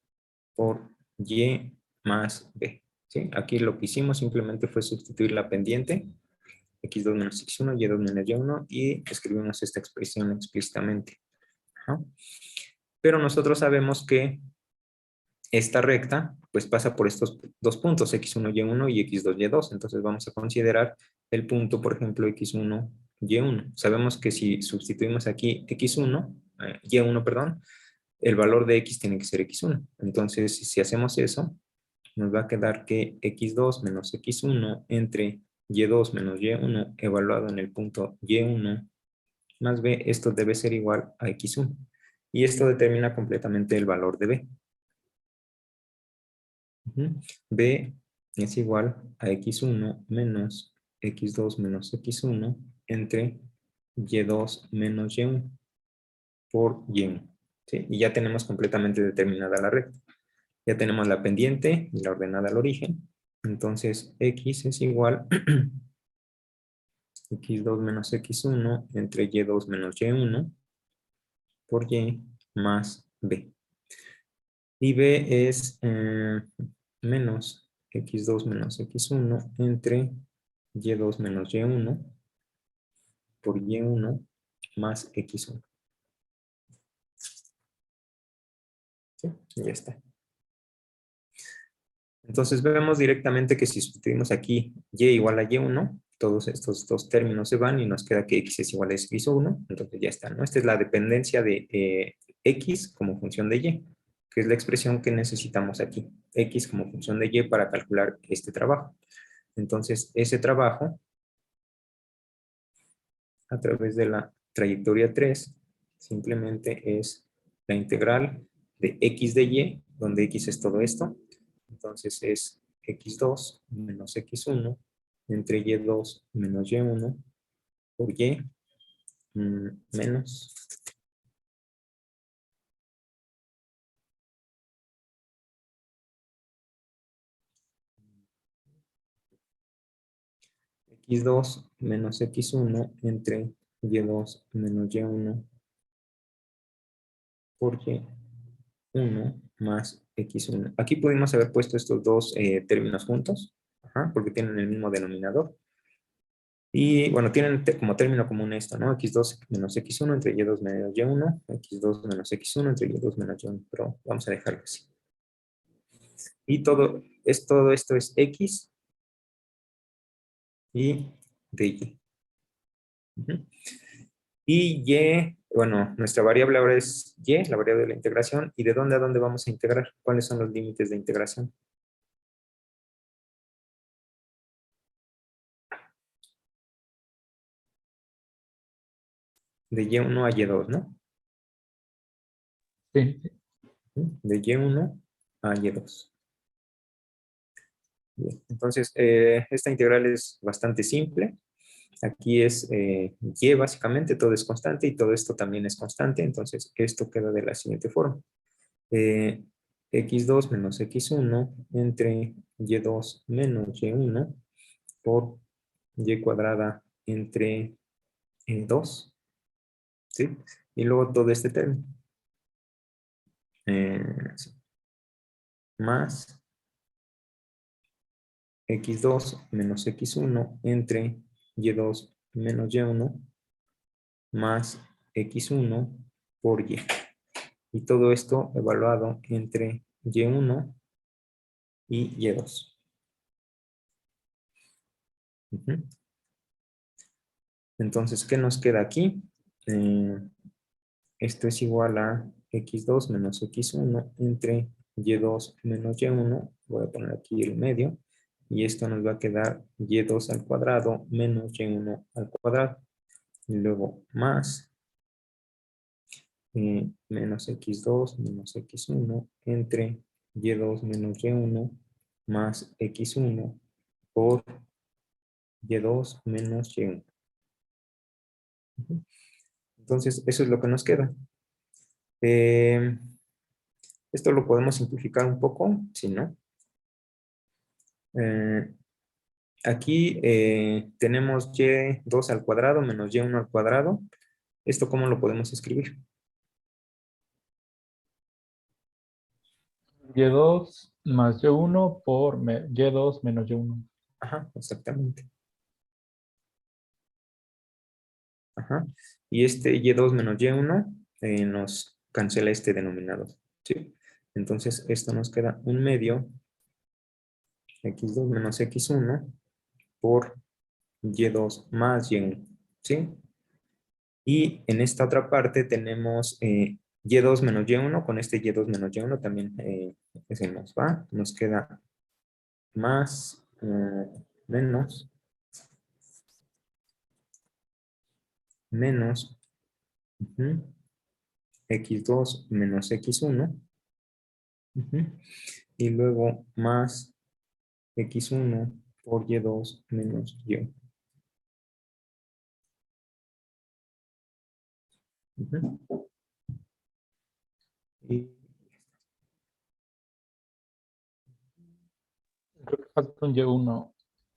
A: por y más b. ¿Sí? Aquí lo que hicimos simplemente fue sustituir la pendiente, x2 menos x1, y2 menos y1, y escribimos esta expresión explícitamente. Ajá. Pero nosotros sabemos que esta recta pues pasa por estos dos puntos, x1, y1 y x2, y2. Entonces vamos a considerar el punto, por ejemplo, x1, y1. Sabemos que si sustituimos aquí x1, y1, perdón, el valor de x tiene que ser x1. Entonces, si hacemos eso, nos va a quedar que x2 menos x1 entre y2 menos y1 evaluado en el punto y1 más b, esto debe ser igual a x1. Y esto determina completamente el valor de b. B es igual a x1 menos x2 menos x1 entre y2 menos y1 por y1. ¿Sí? Y ya tenemos completamente determinada la recta. Ya tenemos la pendiente y la ordenada al origen. Entonces x es igual a x2 menos x1 entre y2 menos y1 por y más b. Y b es menos x2 menos x1 entre y2 menos y1 por y1 más x1. ¿Sí? Y ya está. Entonces vemos directamente que si sustituimos aquí y igual a y1, todos estos dos términos se van y nos queda que x es igual a x1, entonces ya está, ¿no? Esta es la dependencia de x como función de y, que es la expresión que necesitamos aquí, x como función de y para calcular este trabajo. Entonces ese trabajo, a través de la trayectoria 3, simplemente es la integral de x de y, donde x es todo esto. Entonces es x2 menos x1 entre y2 menos y1 por y menos x2 menos x1 entre y2 menos y1 por y1 más x1. Aquí pudimos haber puesto estos dos términos juntos, ajá, porque tienen el mismo denominador. Y bueno, tienen como término común esto, ¿no? x2 menos x1 entre y2 menos y1, x2 menos x1 entre y2 menos y1, pero vamos a dejarlo así. Y todo esto es x y de y. Ujú. Y y, bueno, nuestra variable ahora es y, la variable de la integración. ¿Y de dónde a dónde vamos a integrar? ¿Cuáles son los límites de integración? De y1 a y2, ¿no?
E: Sí.
A: De y1 a y2. Bien. Entonces, esta integral es bastante simple. Aquí es y básicamente, todo es constante y todo esto también es constante. Entonces, esto queda de la siguiente forma. x2 menos x1 entre y2 menos y1 por y cuadrada entre 2, ¿sí? Y luego todo este término. Sí. Más x2 menos x1 entre y2 menos y1 más x1 por y. Y todo esto evaluado entre y1 y y2. Entonces, ¿qué nos queda aquí? Esto es igual a x2 menos x1 entre y2 menos y1. Voy a poner aquí el medio. Y esto nos va a quedar y2 al cuadrado menos y1 al cuadrado. Y luego más menos x2 menos x1 entre y2 menos y1 más x1 por y2 menos y1. Entonces, eso es lo que nos queda. Esto lo podemos simplificar un poco, si no. Aquí tenemos y2 al cuadrado menos y1 al cuadrado. ¿Esto cómo lo podemos escribir?
E: Y2 más Y1 por Y2 menos Y1.
A: Ajá, exactamente. Ajá. Y este y2 menos y1 nos cancela este denominador. ¿Sí? Entonces, esto nos queda un medio x2 menos x1 por y2 más y1. ¿Sí? Y en esta otra parte tenemos y2 menos y1. Con este y2 menos y1 también se nos va. Nos queda más menos x2 menos x1 y luego más x1 por y2 menos y1. Y
E: Creo que falta un Y1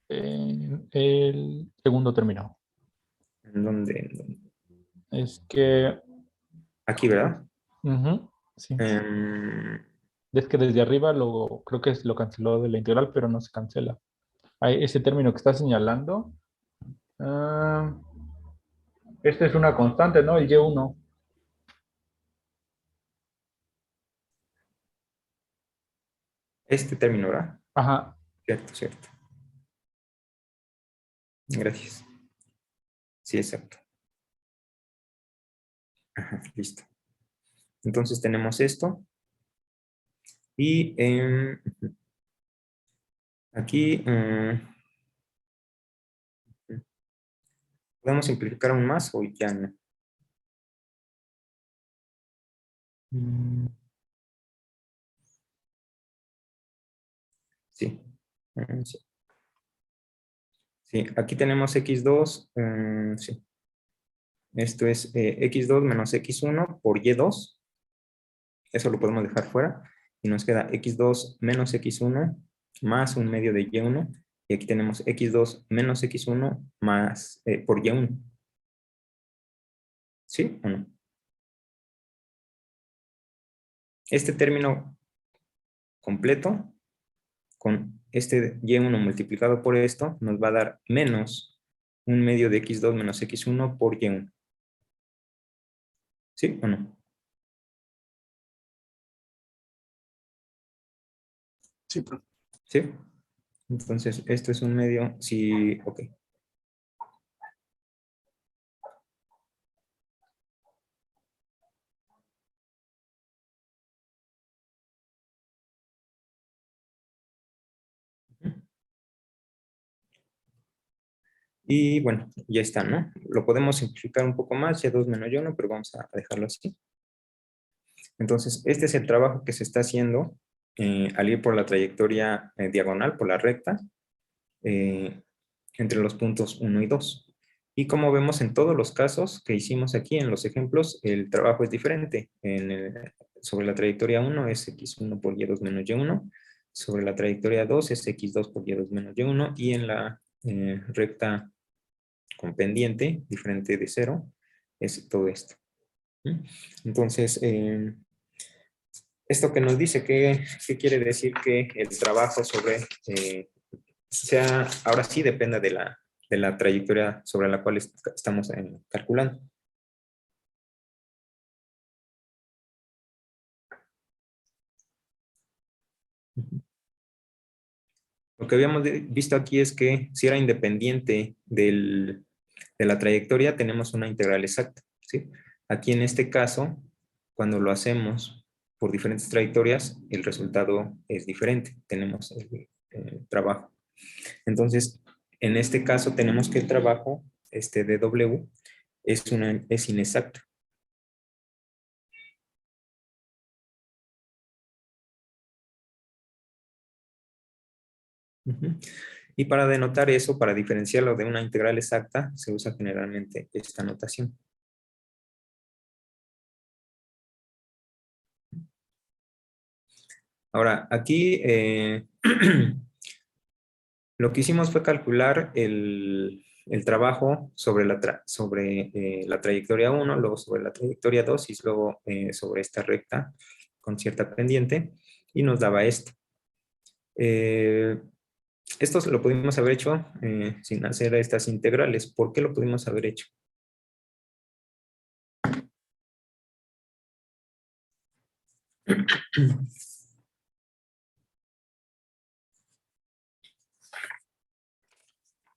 E: en el segundo término.
A: ¿en dónde?
E: Es que,
A: Aquí, ¿verdad?
E: sí.
A: Em,
E: Es que desde arriba creo que lo canceló de la integral, pero no se cancela. Ese término que está señalando, ah, esta es una constante, ¿no? El Y1.
A: este término, ¿verdad?
E: Ajá.
A: Cierto, cierto. Gracias. Sí, exacto. Ajá, listo. Entonces tenemos esto. Y aquí podemos simplificar aún más o ya no. Mm, sí. Sí. Sí, aquí tenemos x2. Sí. Esto es x2 menos x1 por y2. Eso lo podemos dejar fuera. Y nos queda x2 menos x1 más un medio de y1. Y aquí tenemos x2 menos x1 más por y1. ¿Sí o no? Este término completo con este y1 multiplicado por esto nos va a dar menos un medio de x2 menos x1 por y1. ¿Sí o no?
D: Sí, profe.
A: ¿Sí? Entonces, esto es un medio, sí, ok. Y bueno, ya está, ¿no? Lo podemos simplificar un poco más, y2 menos y1, pero vamos a dejarlo así. Entonces, este es el trabajo que se está haciendo al ir por la trayectoria diagonal, por la recta, entre los puntos 1 y 2. Y como vemos en todos los casos que hicimos aquí en los ejemplos, el trabajo es diferente. sobre la trayectoria 1 es x1 por y2 menos y1, sobre la trayectoria 2 es x2 por y2 menos y1, y en la recta con pendiente, diferente de 0, es todo esto. Entonces, ¿esto que nos dice? ¿Qué quiere decir? Que el trabajo sobre, ahora sí dependa de la trayectoria sobre la cual estamos calculando. Lo que habíamos visto aquí es que si era independiente de la trayectoria, tenemos una integral exacta, ¿sí? Aquí en este caso, cuando lo hacemos por diferentes trayectorias, el resultado es diferente. Tenemos el trabajo. Entonces, en este caso tenemos que el trabajo de W es inexacto. Y para denotar eso, para diferenciarlo de una integral exacta, se usa generalmente esta notación. Ahora, aquí lo que hicimos fue calcular el trabajo sobre la trayectoria 1, luego sobre la trayectoria 2 y luego sobre esta recta con cierta pendiente, y nos daba esto. Esto lo pudimos haber hecho sin hacer estas integrales. ¿Por qué lo pudimos haber hecho?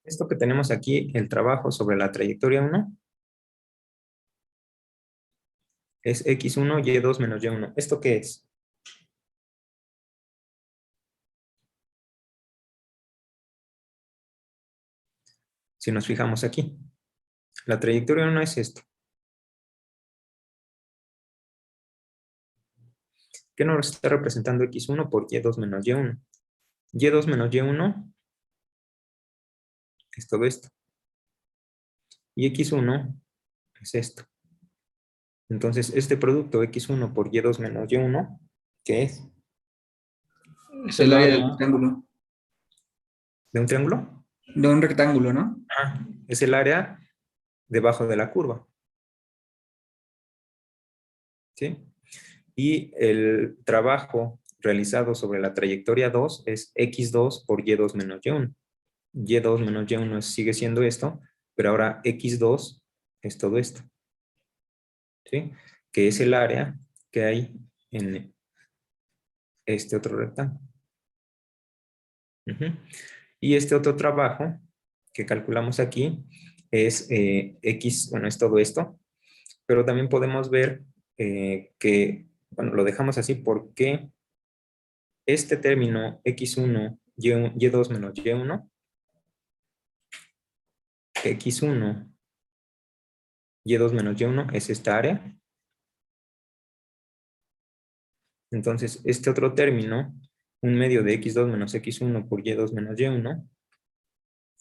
A: Esto que tenemos aquí, el trabajo sobre la trayectoria 1, es x1, y2 menos y1. ¿Esto qué es? Si nos fijamos aquí, la trayectoria 1 es esto. ¿Qué nos está representando x1 por y2 menos y1? Y2 menos y1 es todo esto. Y x1 es esto. Entonces, este producto x1 por y2 menos y1, ¿qué es?
C: Es el área del rectángulo.
A: ¿De un triángulo?
C: De un rectángulo, ¿no?
A: Es el área debajo de la curva. ¿Sí? Y el trabajo realizado sobre la trayectoria 2 es x2 por y2 menos y1. Y2 menos y1 sigue siendo esto, pero ahora x2 es todo esto. ¿Sí? Que es el área que hay en este otro rectángulo. Y este otro trabajo que calculamos aquí es x, bueno, es todo esto, pero también podemos ver que, bueno, lo dejamos así porque este término x1, y2 menos y1, x1, y2 menos y1 es esta área. Entonces, este otro término, un medio de x2 menos x1 por y2 menos y1,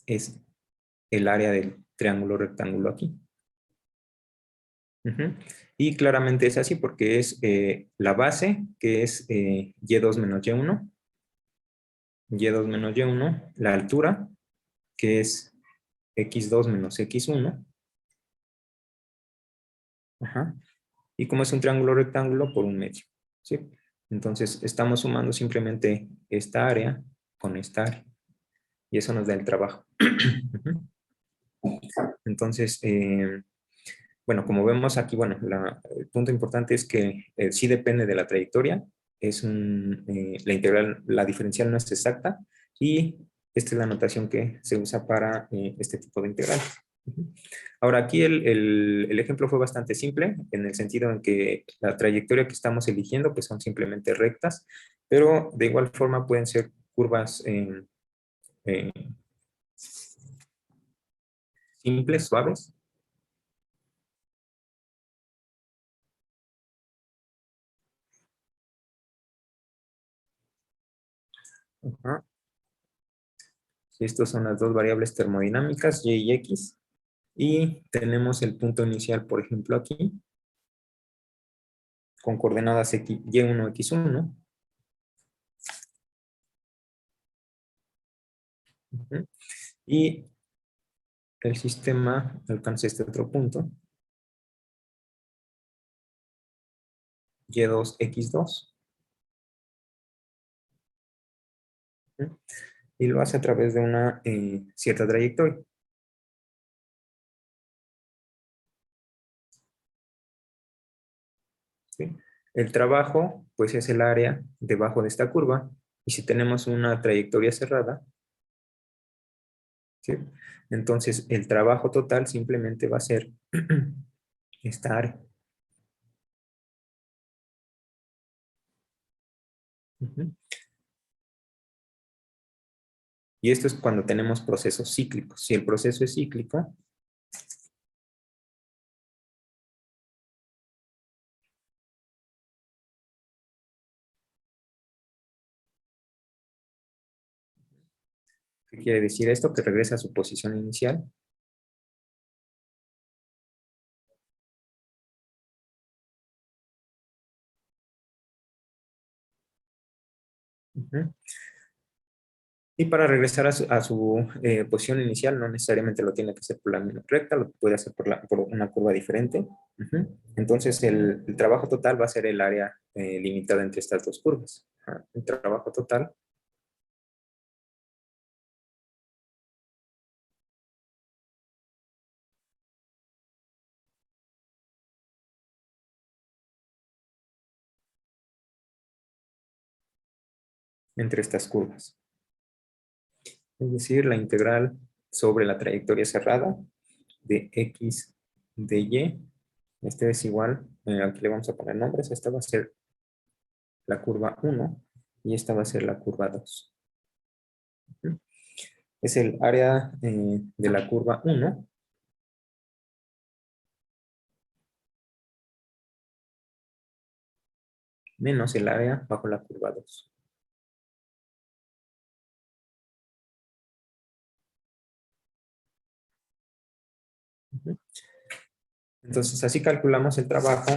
A: es el área del triángulo rectángulo aquí. Y claramente es así porque es la base, que es y2 menos y1, y2 menos y1, la altura, que es x2 menos x1. Y como es un triángulo rectángulo, por un medio. ¿Sí? Entonces, estamos sumando simplemente esta área con esta área. Y eso nos da el trabajo. Entonces, bueno, como vemos aquí, bueno, el punto importante es que sí depende de la trayectoria. La integral, la diferencial no es exacta. Y esta es la notación que se usa para este tipo de integral. Ahora, aquí el ejemplo fue bastante simple, en el sentido en que la trayectoria que estamos eligiendo pues son simplemente rectas, pero de igual forma pueden ser curvas simples, suaves. Sí, estas son las dos variables termodinámicas, y y x. Y tenemos el punto inicial, por ejemplo, aquí. con coordenadas y1, x1. Y el sistema alcanza este otro punto, y2, x2. Y lo hace a través de una cierta trayectoria. ¿Sí? El trabajo, pues, es el área debajo de esta curva. Y si tenemos una trayectoria cerrada, ¿sí? Entonces el trabajo total simplemente va a ser esta área. Y esto es cuando tenemos procesos cíclicos. Si el proceso es cíclico, ¿qué quiere decir esto? Que regresa a su posición inicial. Y para regresar a su posición inicial, no necesariamente lo tiene que hacer por la misma recta, lo puede hacer por una curva diferente. Entonces, el trabajo total va a ser el área limitada entre estas dos curvas. El trabajo total entre estas curvas. Es decir, la integral sobre la trayectoria cerrada de x de y. Este es igual, aquí le vamos a poner nombres. Esta va a ser la curva 1 y esta va a ser la curva 2. Es el área de la curva 1 menos el área bajo la curva 2. Entonces, así calculamos el trabajo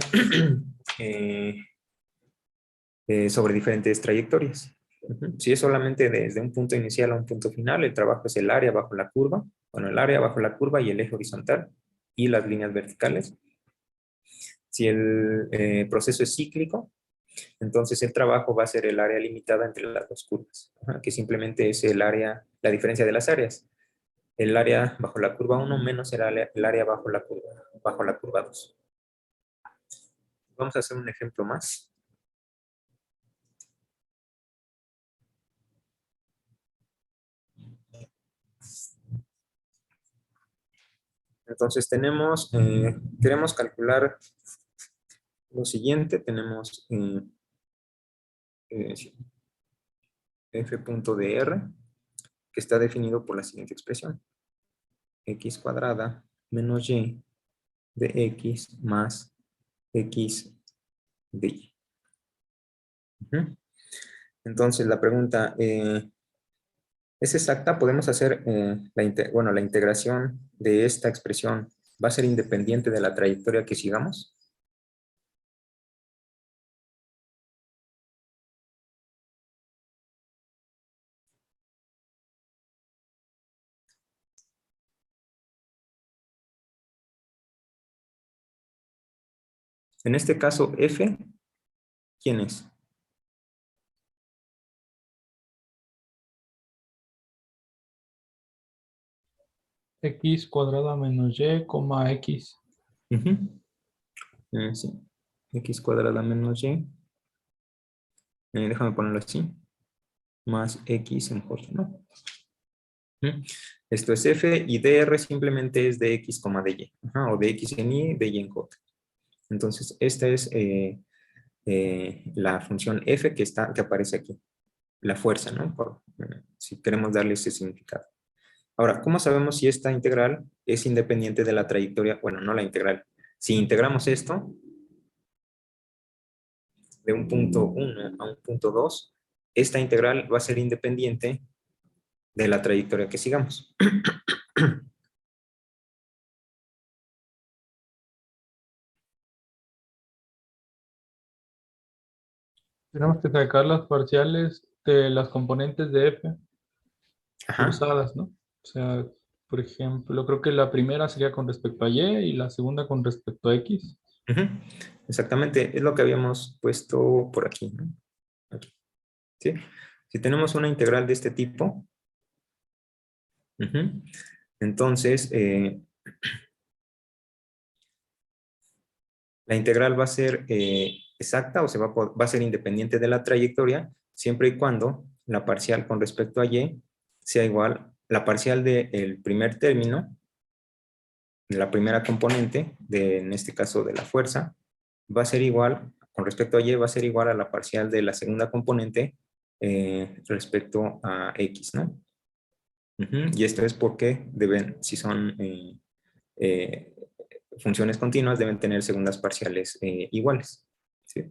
A: sobre diferentes trayectorias. Si es solamente desde un punto inicial a un punto final, el trabajo es el área bajo la curva. Bueno, el área bajo la curva y el eje horizontal y las líneas verticales. Si el proceso es cíclico, entonces el trabajo va a ser el área limitada entre las dos curvas, que simplemente es el área, la diferencia de las áreas. El área bajo la curva 1 menos el área bajo la curva 2. Vamos a hacer un ejemplo más. Entonces queremos calcular lo siguiente. Tenemos f.dr que está definido por la siguiente expresión. X cuadrada menos y de x más x de y. Entonces la pregunta, ¿es exacta? Podemos hacer la integración de esta expresión. ¿Va a ser independiente de la trayectoria que sigamos? En este caso, f, ¿quién es?
E: X cuadrada menos y, coma x.
A: Sí. X cuadrada menos y. Déjame ponerlo así. Más x en j, ¿no? Esto es f y dr simplemente es de x, de y. O de x en y, de y en j. Entonces, esta es la función f que aparece aquí. La fuerza, ¿no? Si queremos darle ese significado. Ahora, ¿cómo sabemos si esta integral es independiente de la trayectoria? Bueno, no la integral. Si integramos esto de un punto 1 a un punto 2, esta integral va a ser independiente de la trayectoria que sigamos.
E: Tenemos que sacar las parciales de las componentes de F
A: Ajá.
E: cruzadas, ¿no? O sea, por ejemplo, creo que la primera sería con respecto a Y y la segunda con respecto a X.
A: Ujú. Exactamente, es lo que habíamos puesto por aquí, ¿no? Aquí. ¿Sí? Si tenemos una integral de este tipo, ujú, entonces la integral va a ser exacta o va a ser independiente de la trayectoria siempre y cuando la parcial con respecto a Y sea igual, la parcial del primer término, de la primera componente, en este caso de la fuerza, va a ser igual, con respecto a Y, va a ser igual a la parcial de la segunda componente respecto a X, ¿no? Ujú. Y esto es porque si son eh, funciones continuas, deben tener segundas parciales iguales, ¿sí?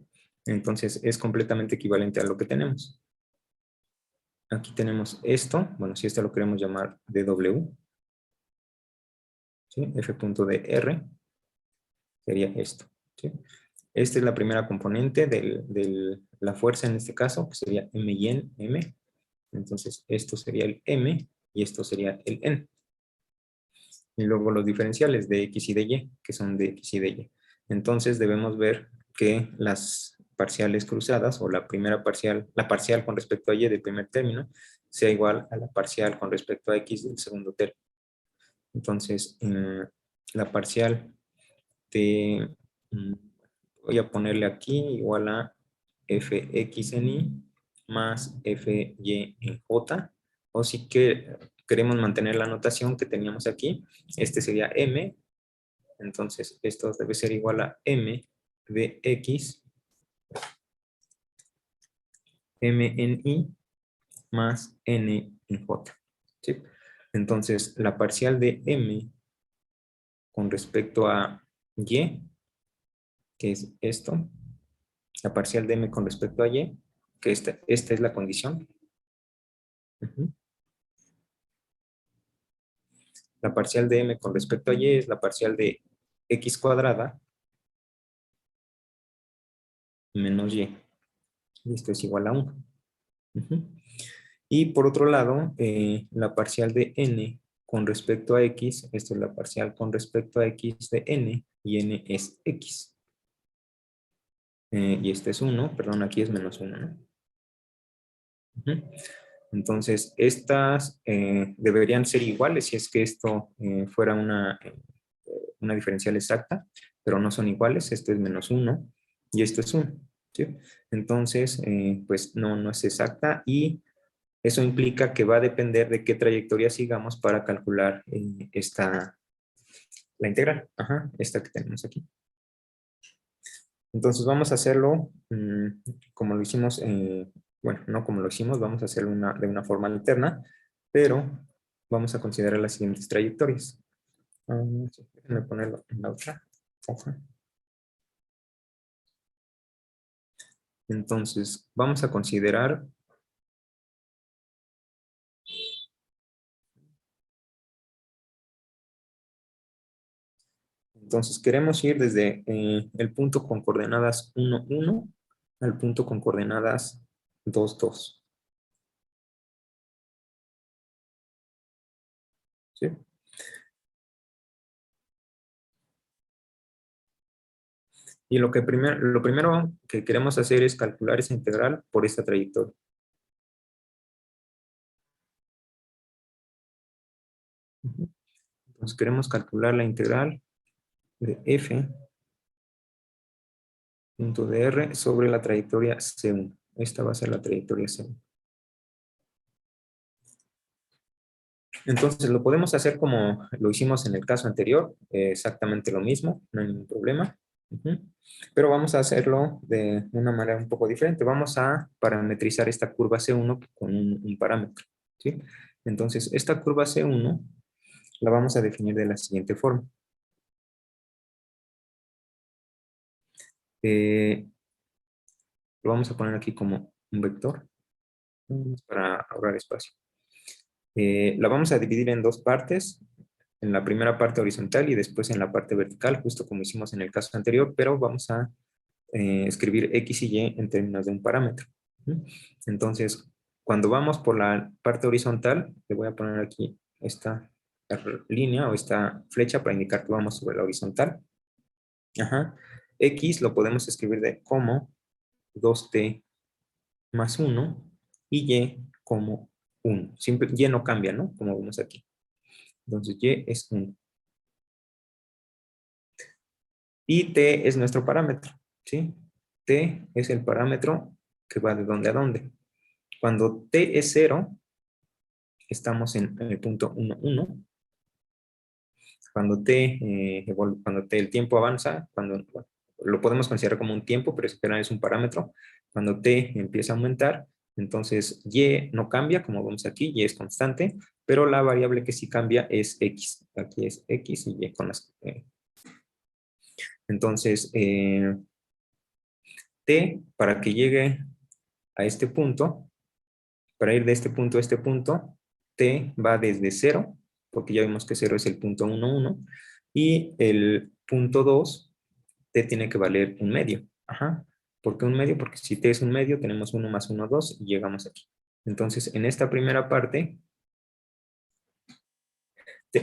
A: Entonces, es completamente equivalente a lo que tenemos. Aquí tenemos esto, bueno, si esto lo queremos llamar dW, ¿sí? F.dr sería esto, ¿sí? Esta es la primera componente de la fuerza en este caso, que sería M y N, M. Entonces, esto sería el M y esto sería el N. Y luego los diferenciales de X y de Y, que son de X y de Y. Entonces, debemos ver que las parciales cruzadas, o la parcial con respecto a Y del primer término, sea igual a la parcial con respecto a X del segundo término. Entonces, la parcial de... voy a ponerle aquí igual a fx en y más fy en j, o si que queremos mantener la notación que teníamos aquí, este sería m, entonces esto debe ser igual a m de x, m en y más n en j, ¿sí? Entonces la parcial de m con respecto a y, que es esto, la parcial de m con respecto a y, que esta es la condición. Ujú. La parcial de m con respecto a y es la parcial de x cuadrada menos y. Y esto es igual a 1. Ujú. Y por otro lado, la parcial de n con respecto a x, esto es la parcial con respecto a x de n, y n es x. Y este es 1, perdón, aquí es menos 1, ¿no? Ujú. Entonces, estas deberían ser iguales si es que esto fuera una diferencial exacta, pero no son iguales. Esto es menos 1 y esto es 1, ¿sí? Entonces, pues no es exacta, y eso implica que va a depender de qué trayectoria sigamos para calcular la integral, esta que tenemos aquí. Entonces vamos a hacerlo como lo hicimos, bueno, no como lo hicimos, vamos a hacerlo de una forma alterna, pero vamos a considerar las siguientes trayectorias. Sí, déjenme ponerlo en la otra hoja. Entonces, vamos a considerar entonces queremos ir desde el punto con coordenadas 1, 1 al punto con coordenadas 2, 2. ¿Sí? Y lo primero que queremos hacer es calcular esa integral por esta trayectoria. Entonces queremos calcular la integral de f punto de r sobre la trayectoria C1. Esta va a ser la trayectoria C1. Entonces lo podemos hacer como lo hicimos en el caso anterior, exactamente lo mismo, no hay ningún problema. Pero vamos a hacerlo de una manera un poco diferente. Vamos a parametrizar esta curva C1 con un parámetro, ¿sí? Entonces esta curva C1 la vamos a definir de la siguiente forma. Lo vamos a poner aquí como un vector para ahorrar espacio. La vamos a dividir en dos partes, en la primera parte horizontal y después en la parte vertical, justo como hicimos en el caso anterior, pero vamos a escribir X y Y en términos de un parámetro. Entonces, cuando vamos por la parte horizontal, le voy a poner aquí esta línea o esta flecha para indicar que vamos sobre la horizontal. Ajá. X lo podemos escribir como 2t más 1 y Y como 1. Siempre, Y no cambia, ¿no? Como vemos aquí. Entonces, Y es 1. Y T es nuestro parámetro, ¿sí? T es el parámetro que va de dónde a dónde. Cuando T es 0, estamos en el punto 1, 1. Cuando el tiempo avanza, bueno, lo podemos considerar como un tiempo, pero es un parámetro. Cuando T empieza a aumentar, entonces Y no cambia, como vemos aquí, Y es constante, pero la variable que sí cambia es X. Aquí es X y Y con las... entonces, T, para que llegue a este punto, para ir de este punto a este punto, T va desde 0, porque ya vimos que 0 es el punto 1, 1, y el punto 2, T tiene que valer un medio. Ajá. ¿Por qué un medio? Porque si T es un medio, tenemos 1 más 1, 2, y llegamos aquí. Entonces, en esta primera parte,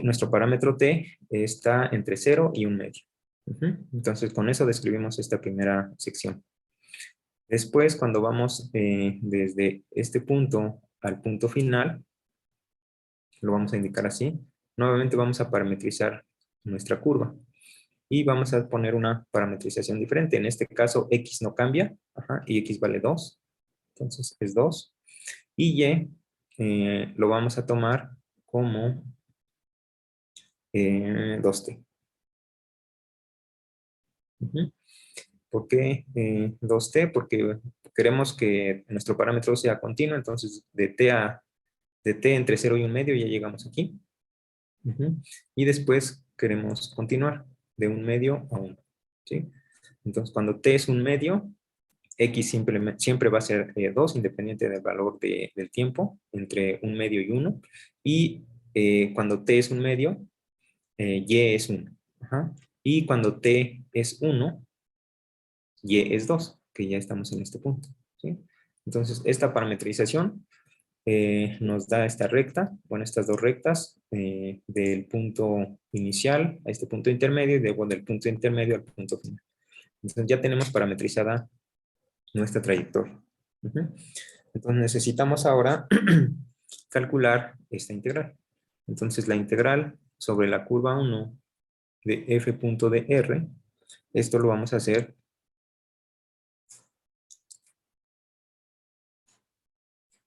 A: nuestro parámetro T está entre 0 y un medio. Entonces, con eso describimos esta primera sección. Después, cuando vamos desde este punto al punto final, lo vamos a indicar así. Nuevamente vamos a parametrizar nuestra curva. Y vamos a poner una parametrización diferente. En este caso, X no cambia. Ajá, y X vale 2. Entonces, es 2. Y Y lo vamos a tomar como 2t. ¿Por qué 2t? Porque queremos que nuestro parámetro sea continuo. Entonces, de t entre 0 y un medio ya llegamos aquí. Y después queremos continuar de un medio a 1. ¿Sí? Entonces, cuando t es un medio, X siempre va a ser 2, independiente del valor del tiempo, entre un medio y 1. Y cuando t es un medio, Y es 1. Ajá. Y cuando t es 1, Y es 2, que ya estamos en este punto. ¿Sí? Entonces, esta parametrización nos da esta recta, bueno, estas dos rectas, del punto inicial a este punto intermedio y luego del punto intermedio al punto final. Entonces ya tenemos parametrizada nuestra trayectoria. Entonces necesitamos ahora calcular esta integral. Entonces la integral sobre la curva 1 de f punto de r, esto lo vamos a hacer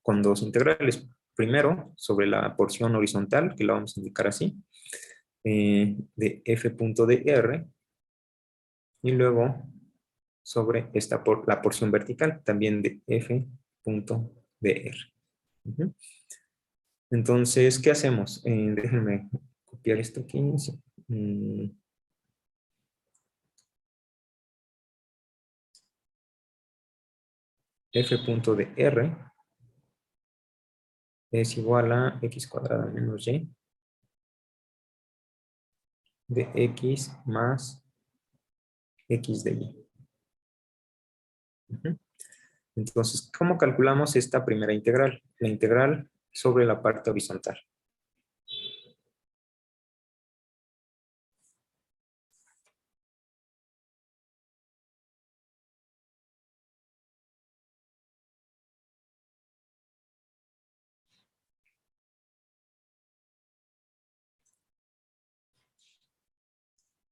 A: con dos integrales. Primero, sobre la porción horizontal, que la vamos a indicar así, de f punto de r, y luego sobre la porción vertical, también de f punto de r. Entonces, ¿qué hacemos? Déjenme copiar esto aquí. Sí. F punto de r es igual a x cuadrada menos y de x más x de y. Entonces, ¿cómo calculamos esta primera integral? La integral sobre la parte horizontal.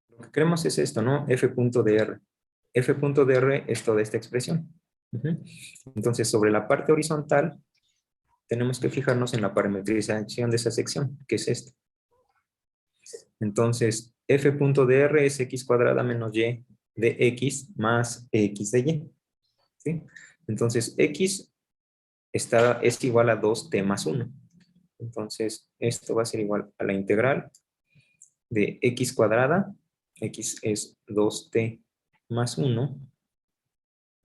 A: Lo que queremos es esto, ¿no? F punto de r. F punto de r es toda esta expresión. Entonces, sobre la parte horizontal, tenemos que fijarnos en la parametrización de esa sección, que es esta. Entonces, f punto de r es x cuadrada menos y de x más x de y. ¿Sí? Entonces, x es igual a 2t más 1. Entonces, esto va a ser igual a la integral de x cuadrada. X es 2t más 1.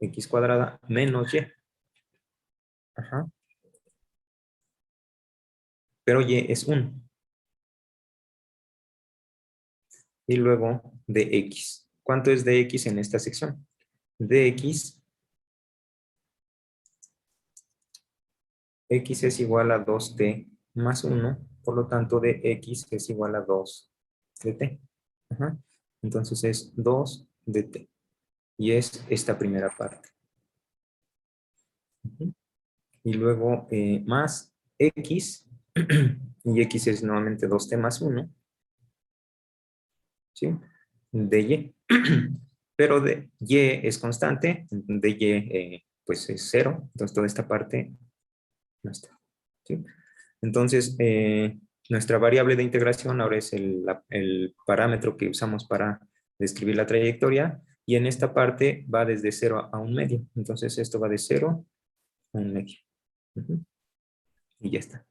A: X cuadrada menos y. Ajá. Pero y es 1. Y luego de x. ¿Cuánto es de x en esta sección? dx, x es igual a 2t más 1, por lo tanto dx es igual a 2 de t. Ajá. Entonces es 2 de t. Y es esta primera parte. Ujú. Y luego más x, y x es nuevamente 2t más 1, ¿sí? De y. Pero de y es constante, de y pues es 0, entonces toda esta parte no está. ¿Sí? Entonces, nuestra variable de integración ahora es el parámetro que usamos para describir la trayectoria, y en esta parte va desde 0 a 1 medio. Entonces, esto va de 0 a 1 medio. Ujú. Y ya está.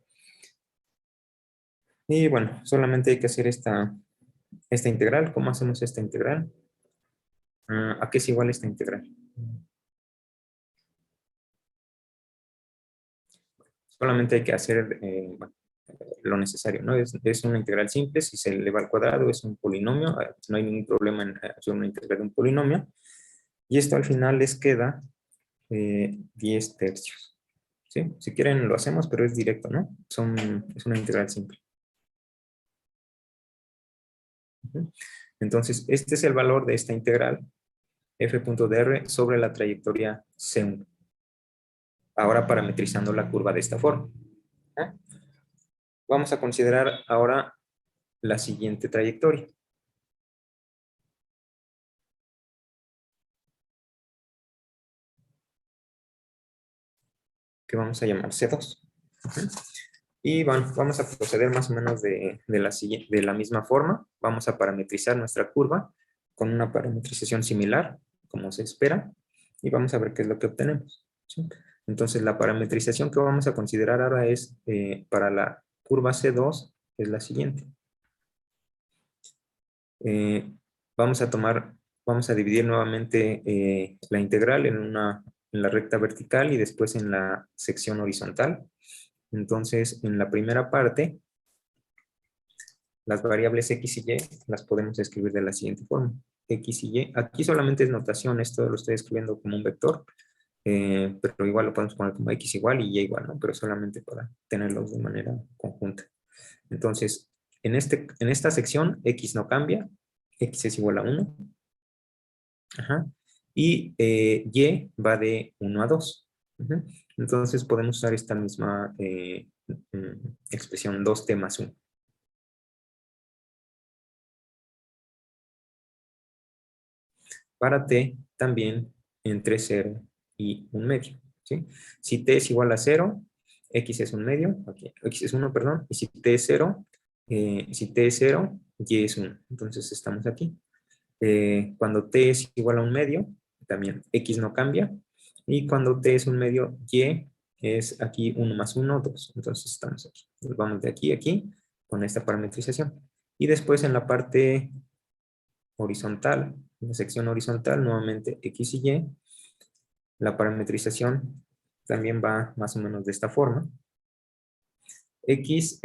A: Y bueno, solamente hay que hacer esta integral. ¿Cómo hacemos esta integral? ¿A qué es igual esta integral? Solamente hay que hacer bueno, lo necesario, ¿no? Es una integral simple, si se eleva al cuadrado, es un polinomio, no hay ningún problema en hacer una integral de un polinomio, y esto al final les queda 10 tercios. ¿Sí? Si quieren lo hacemos, pero es directo, ¿no? Es una integral simple. Ujú. Entonces, este es el valor de esta integral, f.dr sobre la trayectoria C1. Ahora parametrizando la curva de esta forma. ¿Eh? Vamos a considerar ahora la siguiente trayectoria. Que vamos a llamar C2. Y bueno, vamos a proceder más o menos de la misma forma. Vamos a parametrizar nuestra curva con una parametrización similar, como se espera, y vamos a ver qué es lo que obtenemos. ¿Sí? Entonces, la parametrización que vamos a considerar ahora es, para la curva C2, es la siguiente. Eh, vamos a dividir nuevamente la integral en la recta vertical y después en la sección horizontal. Entonces, en la primera parte, las variables x y y las podemos escribir de la siguiente forma. X y y, aquí solamente es notación, esto lo estoy escribiendo como un vector, pero igual lo podemos poner como x igual y y igual, ¿no? Pero solamente para tenerlos de manera conjunta. Entonces, en esta sección, x no cambia, x es igual a 1. Ajá. Y y va de 1 a 2. Ujú. Entonces podemos usar esta misma expresión 2t más 1. Para t también entre 0 y 1 medio. ¿Sí? Si t es igual a 0, x es 1 medio, aquí, x es 1, perdón, y si t es 0, y es 1. Entonces estamos aquí. Cuando t es igual a 1 medio, también x no cambia, y cuando t es 1 medio, y es aquí 1 más 1, 2. Entonces estamos aquí. Nos vamos de aquí a aquí con esta parametrización. Y después en la parte horizontal, en la sección horizontal, nuevamente x y y, la parametrización también va más o menos de esta forma. X,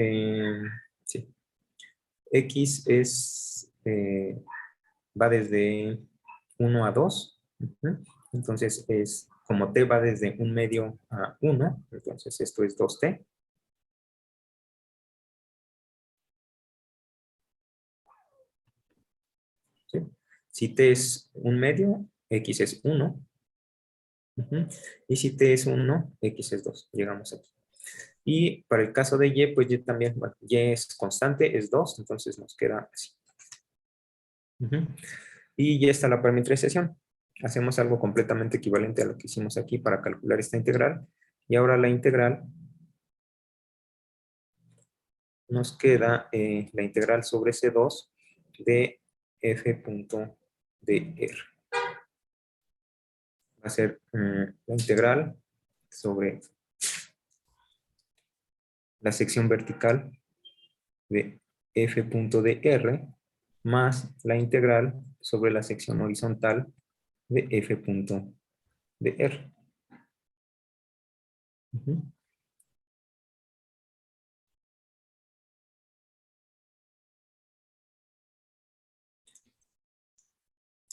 A: sí, x va desde 1 a 2. Ujú. Entonces, como t va desde 1 medio a 1, entonces esto es 2t. ¿Sí? Si t es 1 medio, x es 1. Ujú. Y si t es 1, x es 2. Llegamos aquí. Y para el caso de y, pues y también, bueno, y es constante, es 2, entonces nos queda así. Ujú. Y ya está la parametrización. Hacemos algo completamente equivalente a lo que hicimos aquí para calcular esta integral. Y ahora la integral nos queda la integral sobre C2 de f.dr. Va a ser la integral sobre la sección vertical de f.dr más la integral sobre la sección horizontal de f.dr. Ujú.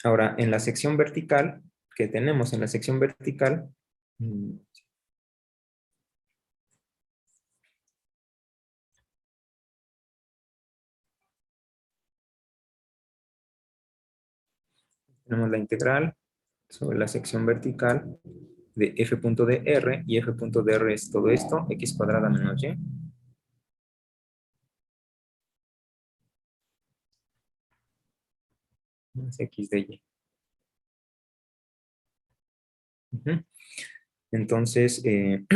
A: Ahora, en la sección vertical, que tenemos en la sección vertical, tenemos la integral sobre la sección vertical de f punto de r, y f punto de r es todo esto, x cuadrada menos y. Más x de y. Entonces, en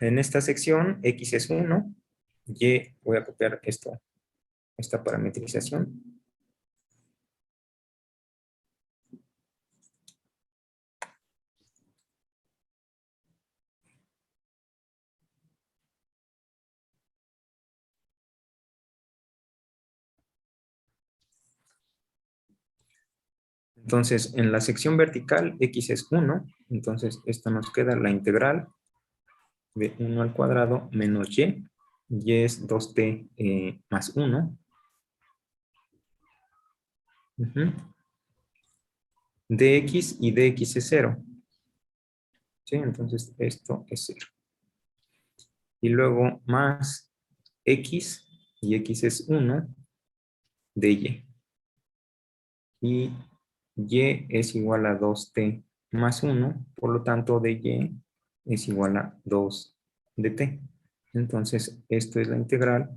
A: esta sección, x es 1, y voy a copiar esto, esta parametrización. Entonces, en la sección vertical, x es 1, entonces esto nos queda la integral de 1 al cuadrado menos y es 2t más 1. Dx y dx es 0. ¿Sí? Entonces esto es 0. Y luego más x, y x es 1, dy. Y y es igual a 2t más 1, por lo tanto dy es igual a 2 de t. Entonces esto es la integral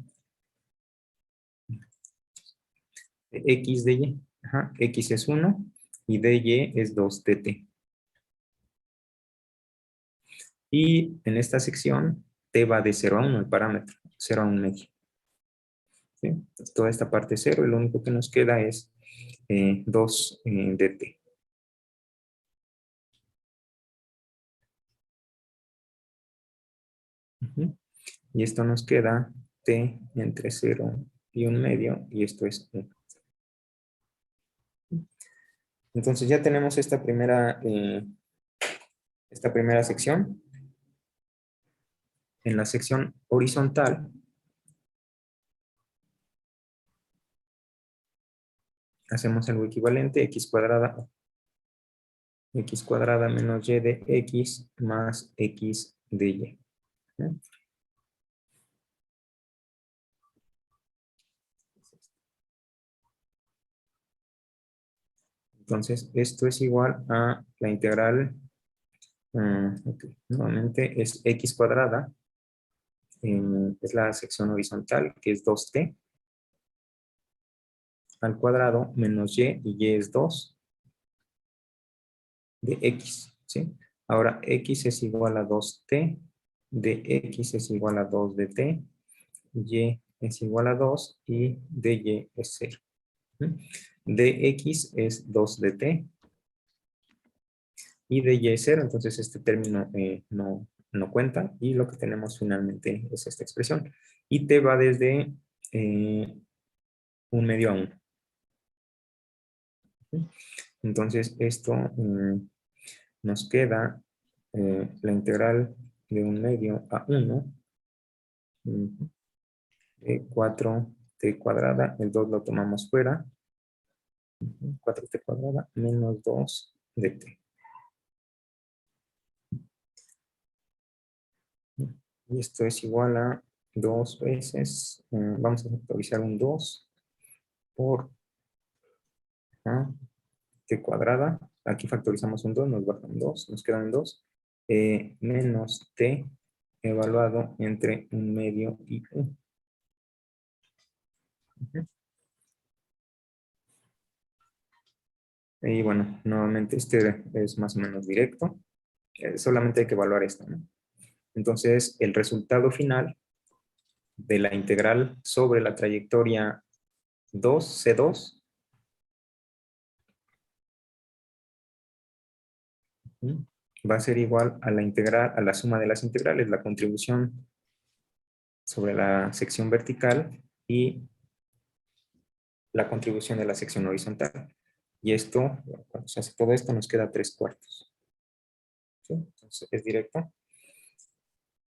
A: de x de y. X es 1 y dy es 2 de t. Y en esta sección t va de 0 a 1, el parámetro, 0 a 1 medio. ¿Sí? Toda esta parte es 0 y lo único que nos queda es 2 de t. Y esto nos queda t entre 0 y 1 medio, y esto es 1. Entonces ya tenemos esta primera sección. En la sección horizontal hacemos algo equivalente, x cuadrada menos y de x más x de y. ¿Sí? Entonces, esto es igual a la integral, nuevamente es x cuadrada, es la sección horizontal, que es 2t, al cuadrado menos y es 2 de x, ¿sí? Ahora, x es igual a 2t, de x es igual a 2 de t, y es igual a 2 y de y es 0. De x es 2 de t y de y es 0, entonces este término no cuenta, y lo que tenemos finalmente es esta expresión. Y t va desde 1 medio a 1. Entonces esto nos queda la integral de 1 medio a 1 de 4t cuadrada, el 2 lo tomamos fuera, 4t cuadrada menos 2 de t. Y esto es igual a 2 veces, vamos a factorizar un 2 por t cuadrada. Aquí factorizamos un 2, nos baja un 2, nos queda un 2, menos t evaluado entre 1 medio y 1. Y bueno, nuevamente este es más o menos directo. Solamente hay que evaluar esto, ¿no? Entonces, el resultado final de la integral sobre la trayectoria 2C2 va a ser igual a la integral, a la suma de las integrales, la contribución sobre la sección vertical y la contribución de la sección horizontal. Y esto, cuando se hace todo esto, nos queda 3/4. ¿Sí? Entonces, es directo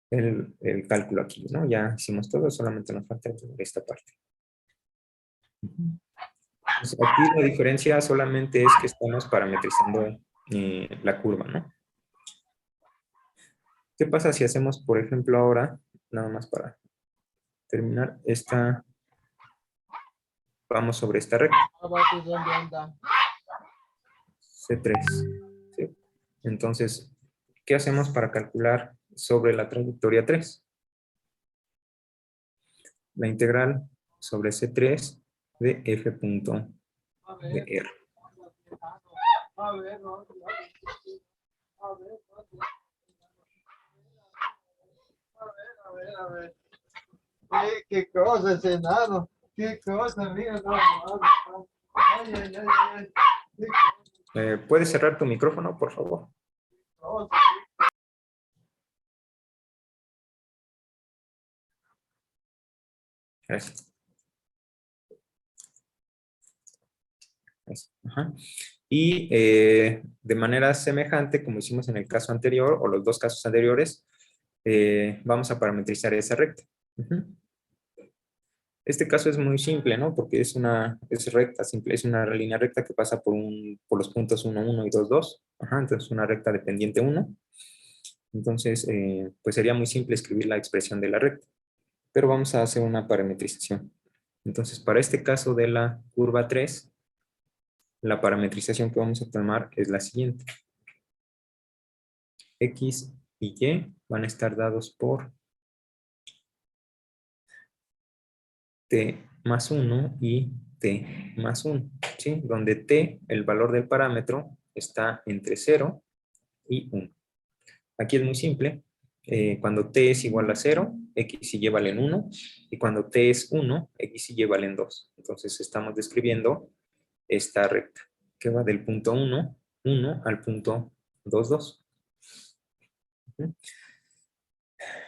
A: el cálculo aquí, ¿no? Ya hicimos todo, solamente nos falta esta parte. Pues aquí la diferencia solamente es que estamos parametrizando la curva, ¿no? ¿Qué pasa si hacemos, por ejemplo, ahora, nada más para terminar, vamos sobre esta recta, C3, ¿sí? Entonces, ¿qué hacemos para calcular sobre la trayectoria 3? La integral sobre C3 de f punto de R.
G: A ver. ¿Qué cosa ese enano? ¿Qué cosa, mira? No, ay, ay, ay, ay.
A: ¿Puedes cerrar tu micrófono, por favor? Gracias. Ajá. Y de manera semejante, como hicimos en el caso anterior, o los dos casos anteriores, vamos a parametrizar esa recta. Este caso es muy simple, ¿no? Porque es recta, simple, es una línea recta que pasa por los puntos 1, 1 y 2, 2. Ajá, entonces una recta dependiente 1. Entonces, pues sería muy simple escribir la expresión de la recta. Pero vamos a hacer una parametrización. Entonces, para este caso de la curva 3, la parametrización que vamos a tomar es la siguiente. X y Y van a estar dados por T más 1 y T más 1, ¿sí? Donde T, el valor del parámetro, está entre 0 y 1. Aquí es muy simple. Cuando T es igual a 0, X y Y valen 1. Y cuando T es 1, X y Y valen 2. Entonces estamos describiendo esta recta, que va del punto 1, 1 al punto 2, 2.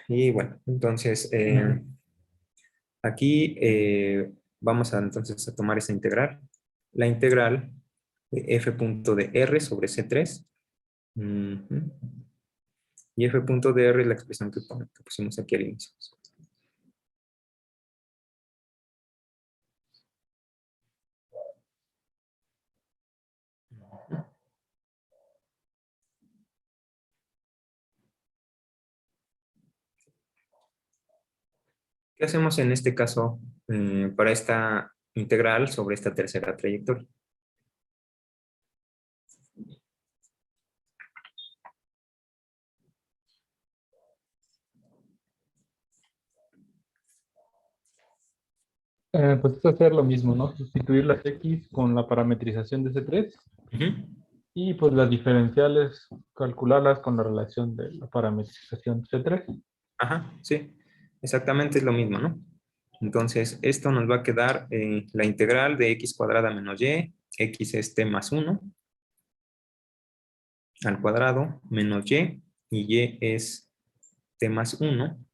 A: Y bueno, entonces aquí vamos a entonces a tomar esa integral. La integral de f punto de r sobre c3. Y f punto de r es la expresión que pusimos aquí al inicio. ¿Qué hacemos en este caso para esta integral sobre esta tercera trayectoria?
E: Pues es hacer lo mismo, ¿no? Sustituir las X con la parametrización de C3 y pues las diferenciales, calcularlas con la relación de la parametrización C3.
A: Ajá, sí, exactamente es lo mismo, ¿no? Entonces, esto nos va a quedar la integral de x cuadrada menos y, x es t más 1 al cuadrado menos y es t más 1,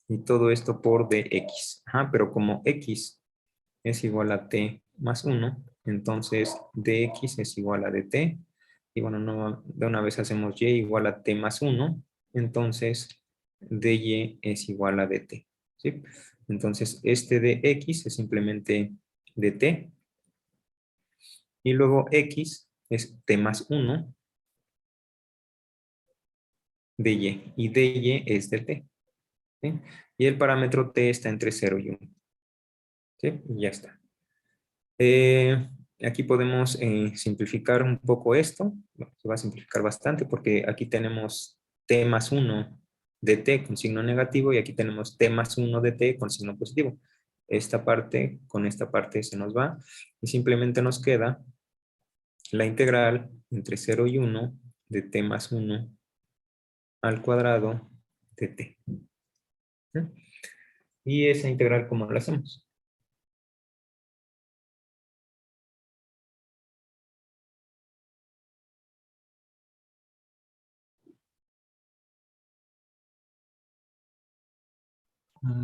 A: y todo esto por dx. Ajá, pero como x es igual a t más 1, entonces dx es igual a dt, y bueno, no, de una vez hacemos y igual a t más 1, entonces dy es igual a dt, ¿sí? Entonces este de x es simplemente dt, y luego x es t más 1 dy, y dy es dt, ¿sí? Y el parámetro t está entre 0 y 1, ¿sí? Y ya está. Aquí podemos simplificar un poco esto. Bueno, se va a simplificar bastante porque aquí tenemos t más 1 de t con signo negativo y aquí tenemos t más 1 de t con signo positivo. Esta parte con esta parte se nos va y simplemente nos queda la integral entre 0 y 1 de t más 1 al cuadrado de t. ¿Sí? Y esa integral, ¿cómo la hacemos?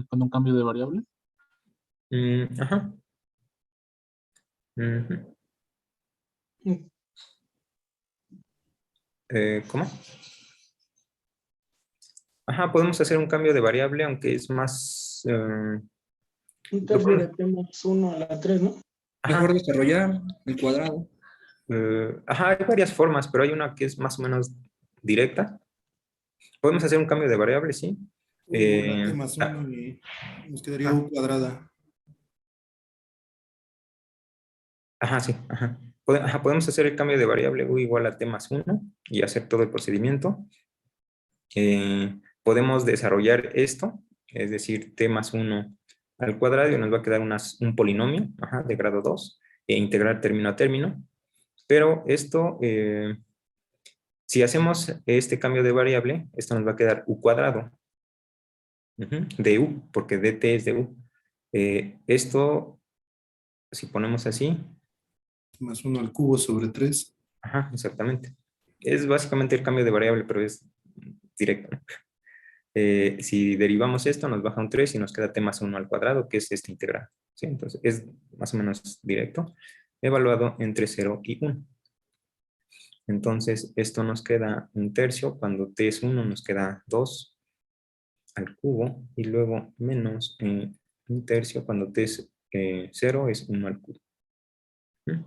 E: Con un cambio de variable.
A: Ajá. ¿Cómo? Ajá, podemos hacer un cambio de variable, aunque es más...
D: Un tercio de T más 1 a la 3, ¿no?
C: Mejor
A: Ajá,
C: desarrollar el cuadrado.
A: ajá, hay varias formas, pero hay una que es más o menos directa. Podemos hacer un cambio de variable, sí.
H: U la t más
A: Ah,
H: 1 y nos quedaría
A: ajá,
H: u cuadrada.
A: ajá, sí, ajá. Ajá, podemos hacer el cambio de variable u igual a t más 1 y hacer todo el procedimiento. Podemos desarrollar esto, es decir, t más 1 al cuadrado y nos va a quedar un polinomio, ajá, de grado 2 e integrar término a término. Pero esto, si hacemos este cambio de variable, esto nos va a quedar u cuadrado, de u, porque dt es de u. Esto, si ponemos así,
H: Más 1 al cubo sobre 3.
A: ajá, exactamente. Es básicamente el cambio de variable, pero es directo, ¿no? Si derivamos esto, nos baja un 3 y nos queda t más 1 al cuadrado, que es este integral, ¿sí? Entonces, es más o menos directo, evaluado entre 0 y 1. Entonces, esto nos queda un tercio, cuando t es 1 nos queda 2 al cubo, y luego menos un tercio, cuando t es 0 es 1 al cubo. ¿Mm?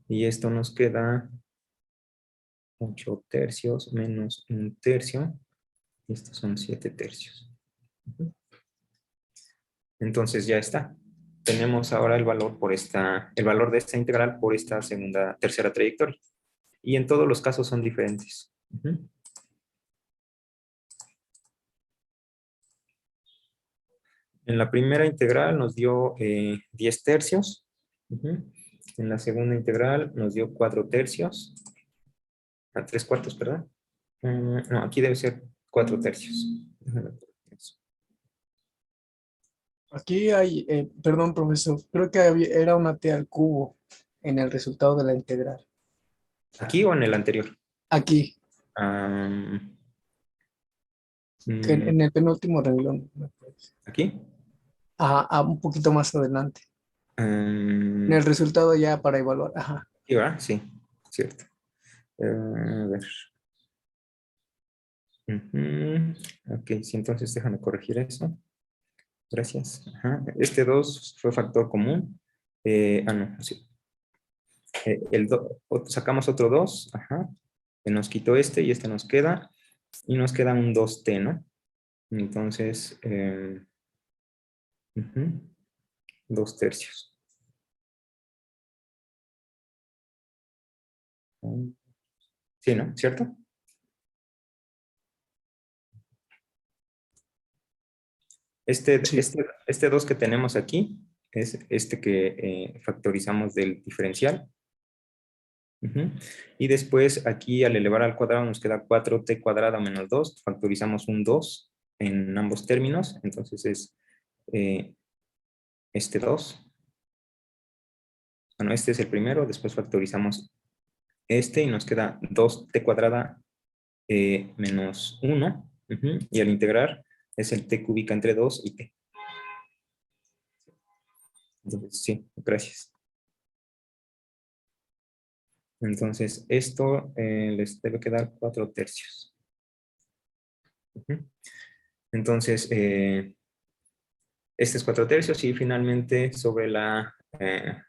A: Y esto nos queda 8 tercios menos un tercio, y estos son 7 tercios. Entonces ya está. Tenemos ahora el valor el valor de esta integral por esta tercera trayectoria. Y en todos los casos son diferentes. En la primera integral nos dio 10 tercios. En la segunda integral nos dio 4 tercios. A 3 cuartos, perdón. No, aquí debe ser 4 tercios.
D: Aquí hay, perdón, profesor, creo que era una t al cubo en el resultado de la integral.
A: ¿Aquí o en el anterior?
D: Aquí,
A: Am,
D: que
A: mm,
D: en el penúltimo renglón. Me parece.
A: ¿Aquí?
D: Un poquito más adelante. En el resultado ya para evaluar. Ajá.
A: ¿Sí, verdad? Sí, cierto. A ver. Ok, sí, entonces déjame corregir eso. Gracias. Ajá. Este 2 fue factor común. No, sí. Sacamos otro 2, ajá, que nos quitó este y este nos queda, y nos queda un 2t, ¿no? Entonces, 2 tercios. Sí, ¿no? ¿Cierto?
D: Sí.
A: Este 2 que tenemos aquí es este que factorizamos del diferencial. Y después aquí al elevar al cuadrado nos queda 4t cuadrado menos 2. Factorizamos un 2 en ambos términos. Entonces es este 2. Bueno, este es el primero. Después factorizamos este y nos queda 2t cuadrada menos 1. Y al integrar es el t cúbica entre 2 y t. Entonces, sí, gracias. Entonces, esto les debe quedar 4 tercios. Entonces, este es 4 tercios y finalmente sobre la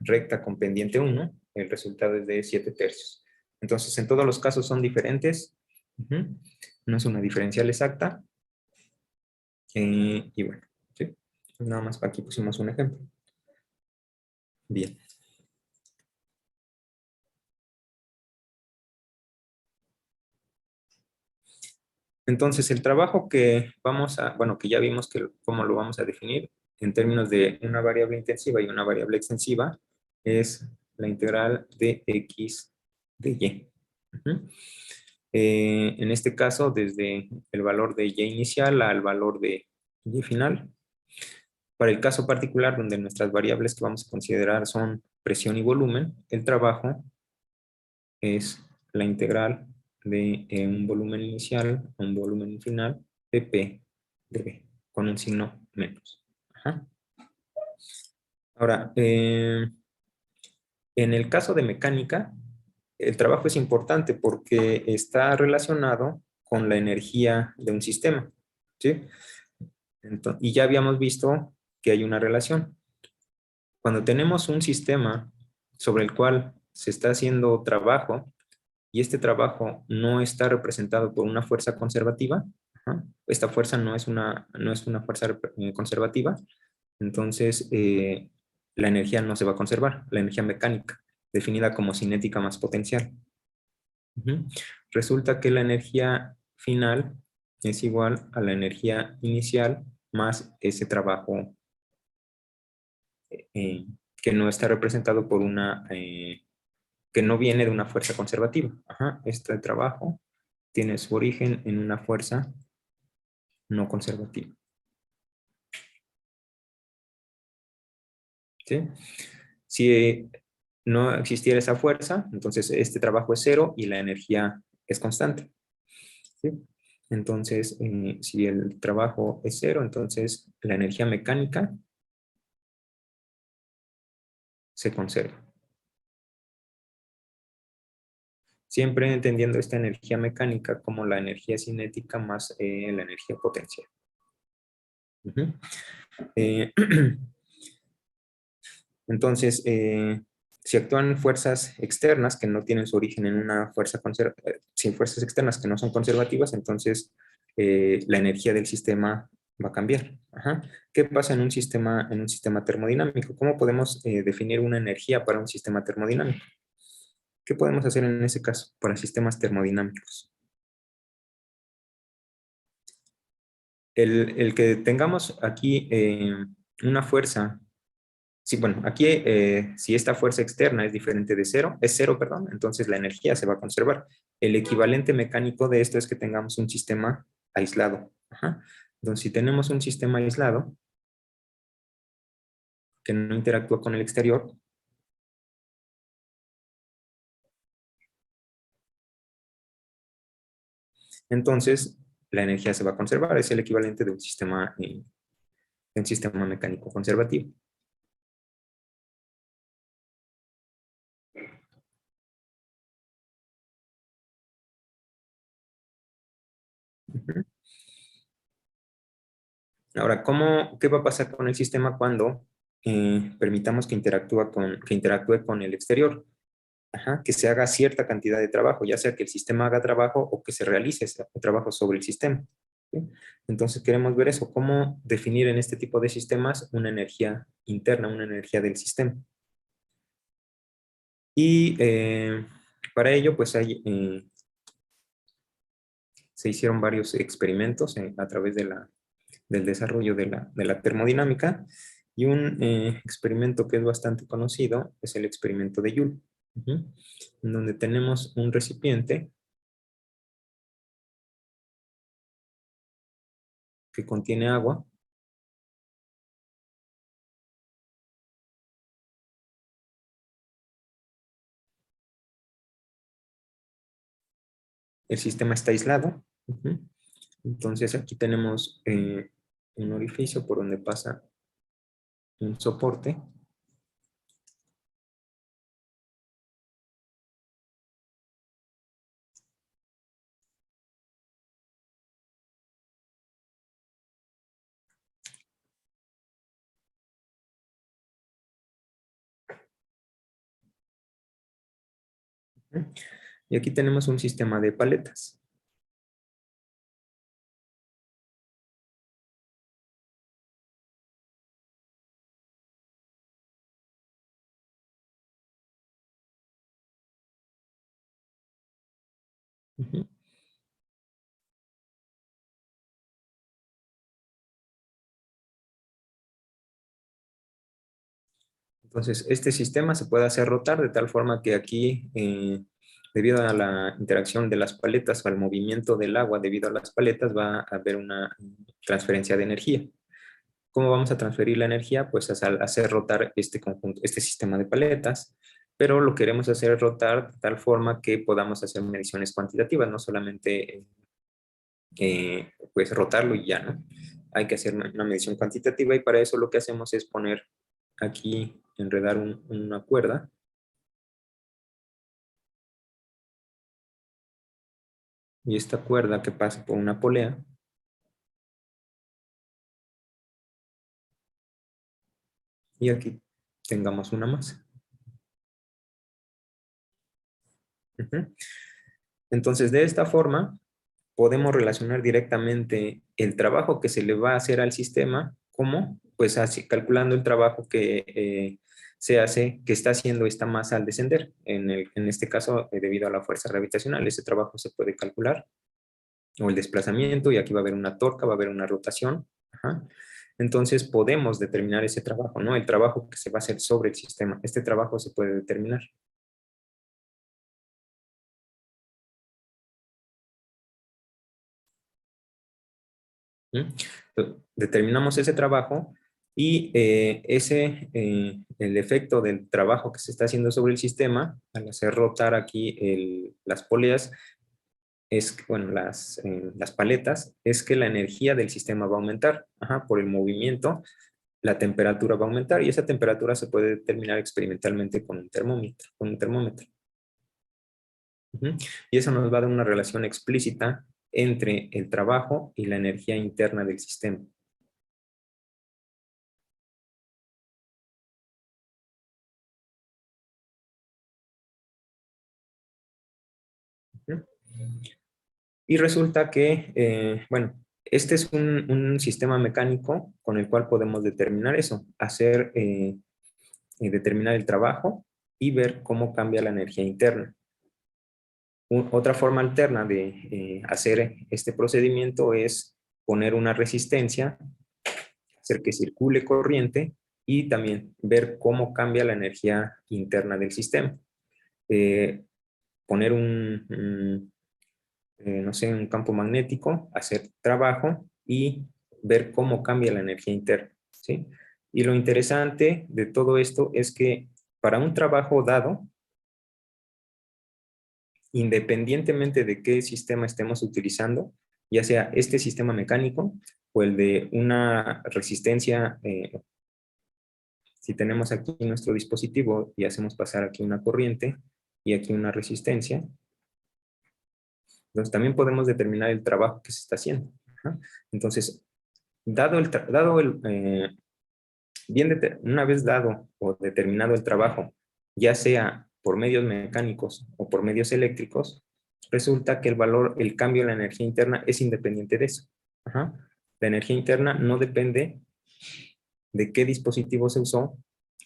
A: recta con pendiente 1, el resultado es de 7 tercios. Entonces, en todos los casos son diferentes. No es una diferencial exacta. Y bueno, ¿sí? Nada más aquí pusimos un ejemplo. Bien. Entonces, el trabajo que que ya vimos cómo lo vamos a definir en términos de una variable intensiva y una variable extensiva, es la integral de x de y. En este caso, desde el valor de y inicial al valor de y final. Para el caso particular, donde nuestras variables que vamos a considerar son presión y volumen, el trabajo es la integral de un volumen inicial a un volumen final de P de B, con un signo menos. Ajá. Ahora, en el caso de mecánica, el trabajo es importante porque está relacionado con la energía de un sistema, ¿sí? Y ya habíamos visto que hay una relación. cuando tenemos un sistema sobre el cual se está haciendo trabajo y este trabajo no está representado por una fuerza conservativa, ajá, esta fuerza no es una fuerza conservativa, entonces la energía no se va a conservar, la energía mecánica, definida como cinética más potencial. Ujú. Resulta que la energía final es igual a la energía inicial más ese trabajo que no está representado por que no viene de una fuerza conservativa. Ajá, este trabajo tiene su origen en una fuerza no conservativa. ¿Sí? Si no existiera esa fuerza, entonces este trabajo es cero y la energía es constante. ¿Sí? Entonces, si el trabajo es cero, entonces la energía mecánica se conserva. Siempre entendiendo esta energía mecánica como la energía cinética más la energía potencial. Uh-huh. Entonces, si actúan fuerzas externas que no tienen su origen en una fuerza sin fuerzas externas que no son conservativas, entonces la energía del sistema va a cambiar. Ajá. ¿Qué pasa en un sistema termodinámico? ¿Cómo podemos definir una energía para un sistema termodinámico? ¿Qué podemos hacer en ese caso para sistemas termodinámicos? El que tengamos aquí una fuerza. Sí, bueno, aquí si esta fuerza externa es diferente de cero, perdón, entonces la energía se va a conservar. El equivalente mecánico de esto es que tengamos un sistema aislado. Ajá. Entonces, si tenemos un sistema aislado que no interactúa con el exterior, entonces la energía se va a conservar. Es el equivalente de un sistema mecánico conservativo. Ujú. Ahora, ¿qué va a pasar con el sistema cuando permitamos que interactúe con el exterior? Ajá, que se haga cierta cantidad de trabajo, ya sea que el sistema haga trabajo o que se realice ese trabajo sobre el sistema. ¿Sí? Entonces queremos ver eso, cómo definir en este tipo de sistemas una energía interna, una energía del sistema. Y para ello, pues se hicieron varios experimentos a través del desarrollo de la termodinámica, y un experimento que es bastante conocido es el experimento de Joule, en donde tenemos un recipiente que contiene agua. El sistema está aislado. Entonces aquí tenemos un orificio por donde pasa un soporte. Y aquí tenemos un sistema de paletas. Entonces, este sistema se puede hacer rotar de tal forma que aquí, debido a la interacción de las paletas o al movimiento del agua debido a las paletas, va a haber una transferencia de energía. ¿Cómo vamos a transferir la energía? Pues al hacer rotar este conjunto, este sistema de paletas, pero lo queremos hacer rotar de tal forma que podamos hacer mediciones cuantitativas, no solamente pues rotarlo y ya, ¿no? Hay que hacer una medición cuantitativa, y para eso lo que hacemos es poner aquí, enredar una cuerda. Y esta cuerda que pasa por una polea y aquí tengamos una masa. Entonces, de esta forma, podemos relacionar directamente el trabajo que se le va a hacer al sistema, como pues así, calculando el trabajo que se hace, que está haciendo esta masa al descender. En este caso, debido a la fuerza gravitacional, ese trabajo se puede calcular, o el desplazamiento, y aquí va a haber una torca, va a haber una rotación. Entonces podemos determinar ese trabajo, ¿no? El trabajo que se va a hacer sobre el sistema. Este trabajo se puede determinar. Determinamos ese trabajo y el efecto del trabajo que se está haciendo sobre el sistema, al hacer rotar aquí las poleas, bueno, las paletas, es que la energía del sistema va a aumentar. Por el movimiento, la temperatura va a aumentar, y esa temperatura se puede determinar experimentalmente con un termómetro. Y eso nos va a dar una relación explícita entre el trabajo y la energía interna del sistema. Y resulta que, bueno, este es un sistema mecánico con el cual podemos determinar eso, determinar el trabajo y ver cómo cambia la energía interna. Otra forma alterna de hacer este procedimiento es poner una resistencia, hacer que circule corriente y también ver cómo cambia la energía interna del sistema. Poner no sé, un campo magnético, hacer trabajo y ver cómo cambia la energía interna, ¿sí? Y lo interesante de todo esto es que para un trabajo dado, independientemente de qué sistema estemos utilizando, ya sea este sistema mecánico o el de una resistencia, si tenemos aquí nuestro dispositivo y hacemos pasar aquí una corriente y aquí una resistencia, entonces también podemos determinar el trabajo que se está haciendo. Entonces, una vez dado o determinado el trabajo, ya sea por medios mecánicos o por medios eléctricos, resulta que el cambio en la energía interna es independiente de eso. La energía interna no depende de qué dispositivo se usó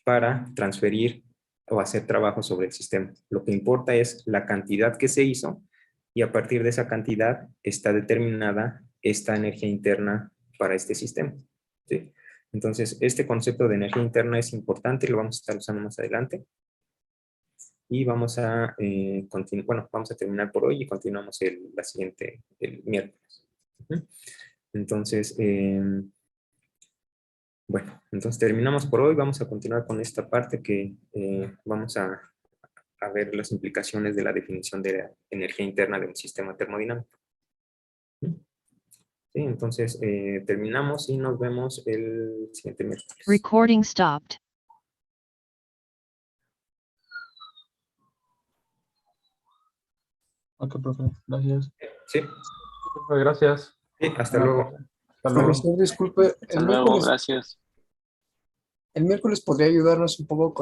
A: para transferir o hacer trabajo sobre el sistema. Lo que importa es la cantidad que se hizo, y a partir de esa cantidad está determinada esta energía interna para este sistema, ¿sí? Entonces, este concepto de energía interna es importante, lo vamos a estar usando más adelante. Y vamos a vamos a terminar por hoy y continuamos el miércoles. Entonces, bueno, entonces terminamos por hoy. Vamos a continuar con esta parte que vamos a ver las implicaciones de la definición de la energía interna de un sistema termodinámico. Sí, entonces terminamos y nos vemos el siguiente miércoles.
B: Recording stopped.
E: Ok, profe, gracias.
A: Sí,
E: Profe, gracias.
A: sí, hasta luego.
E: Hasta luego.
D: Profesor, disculpe,
F: Hasta luego, gracias.
D: el miércoles podría ayudarnos un poco con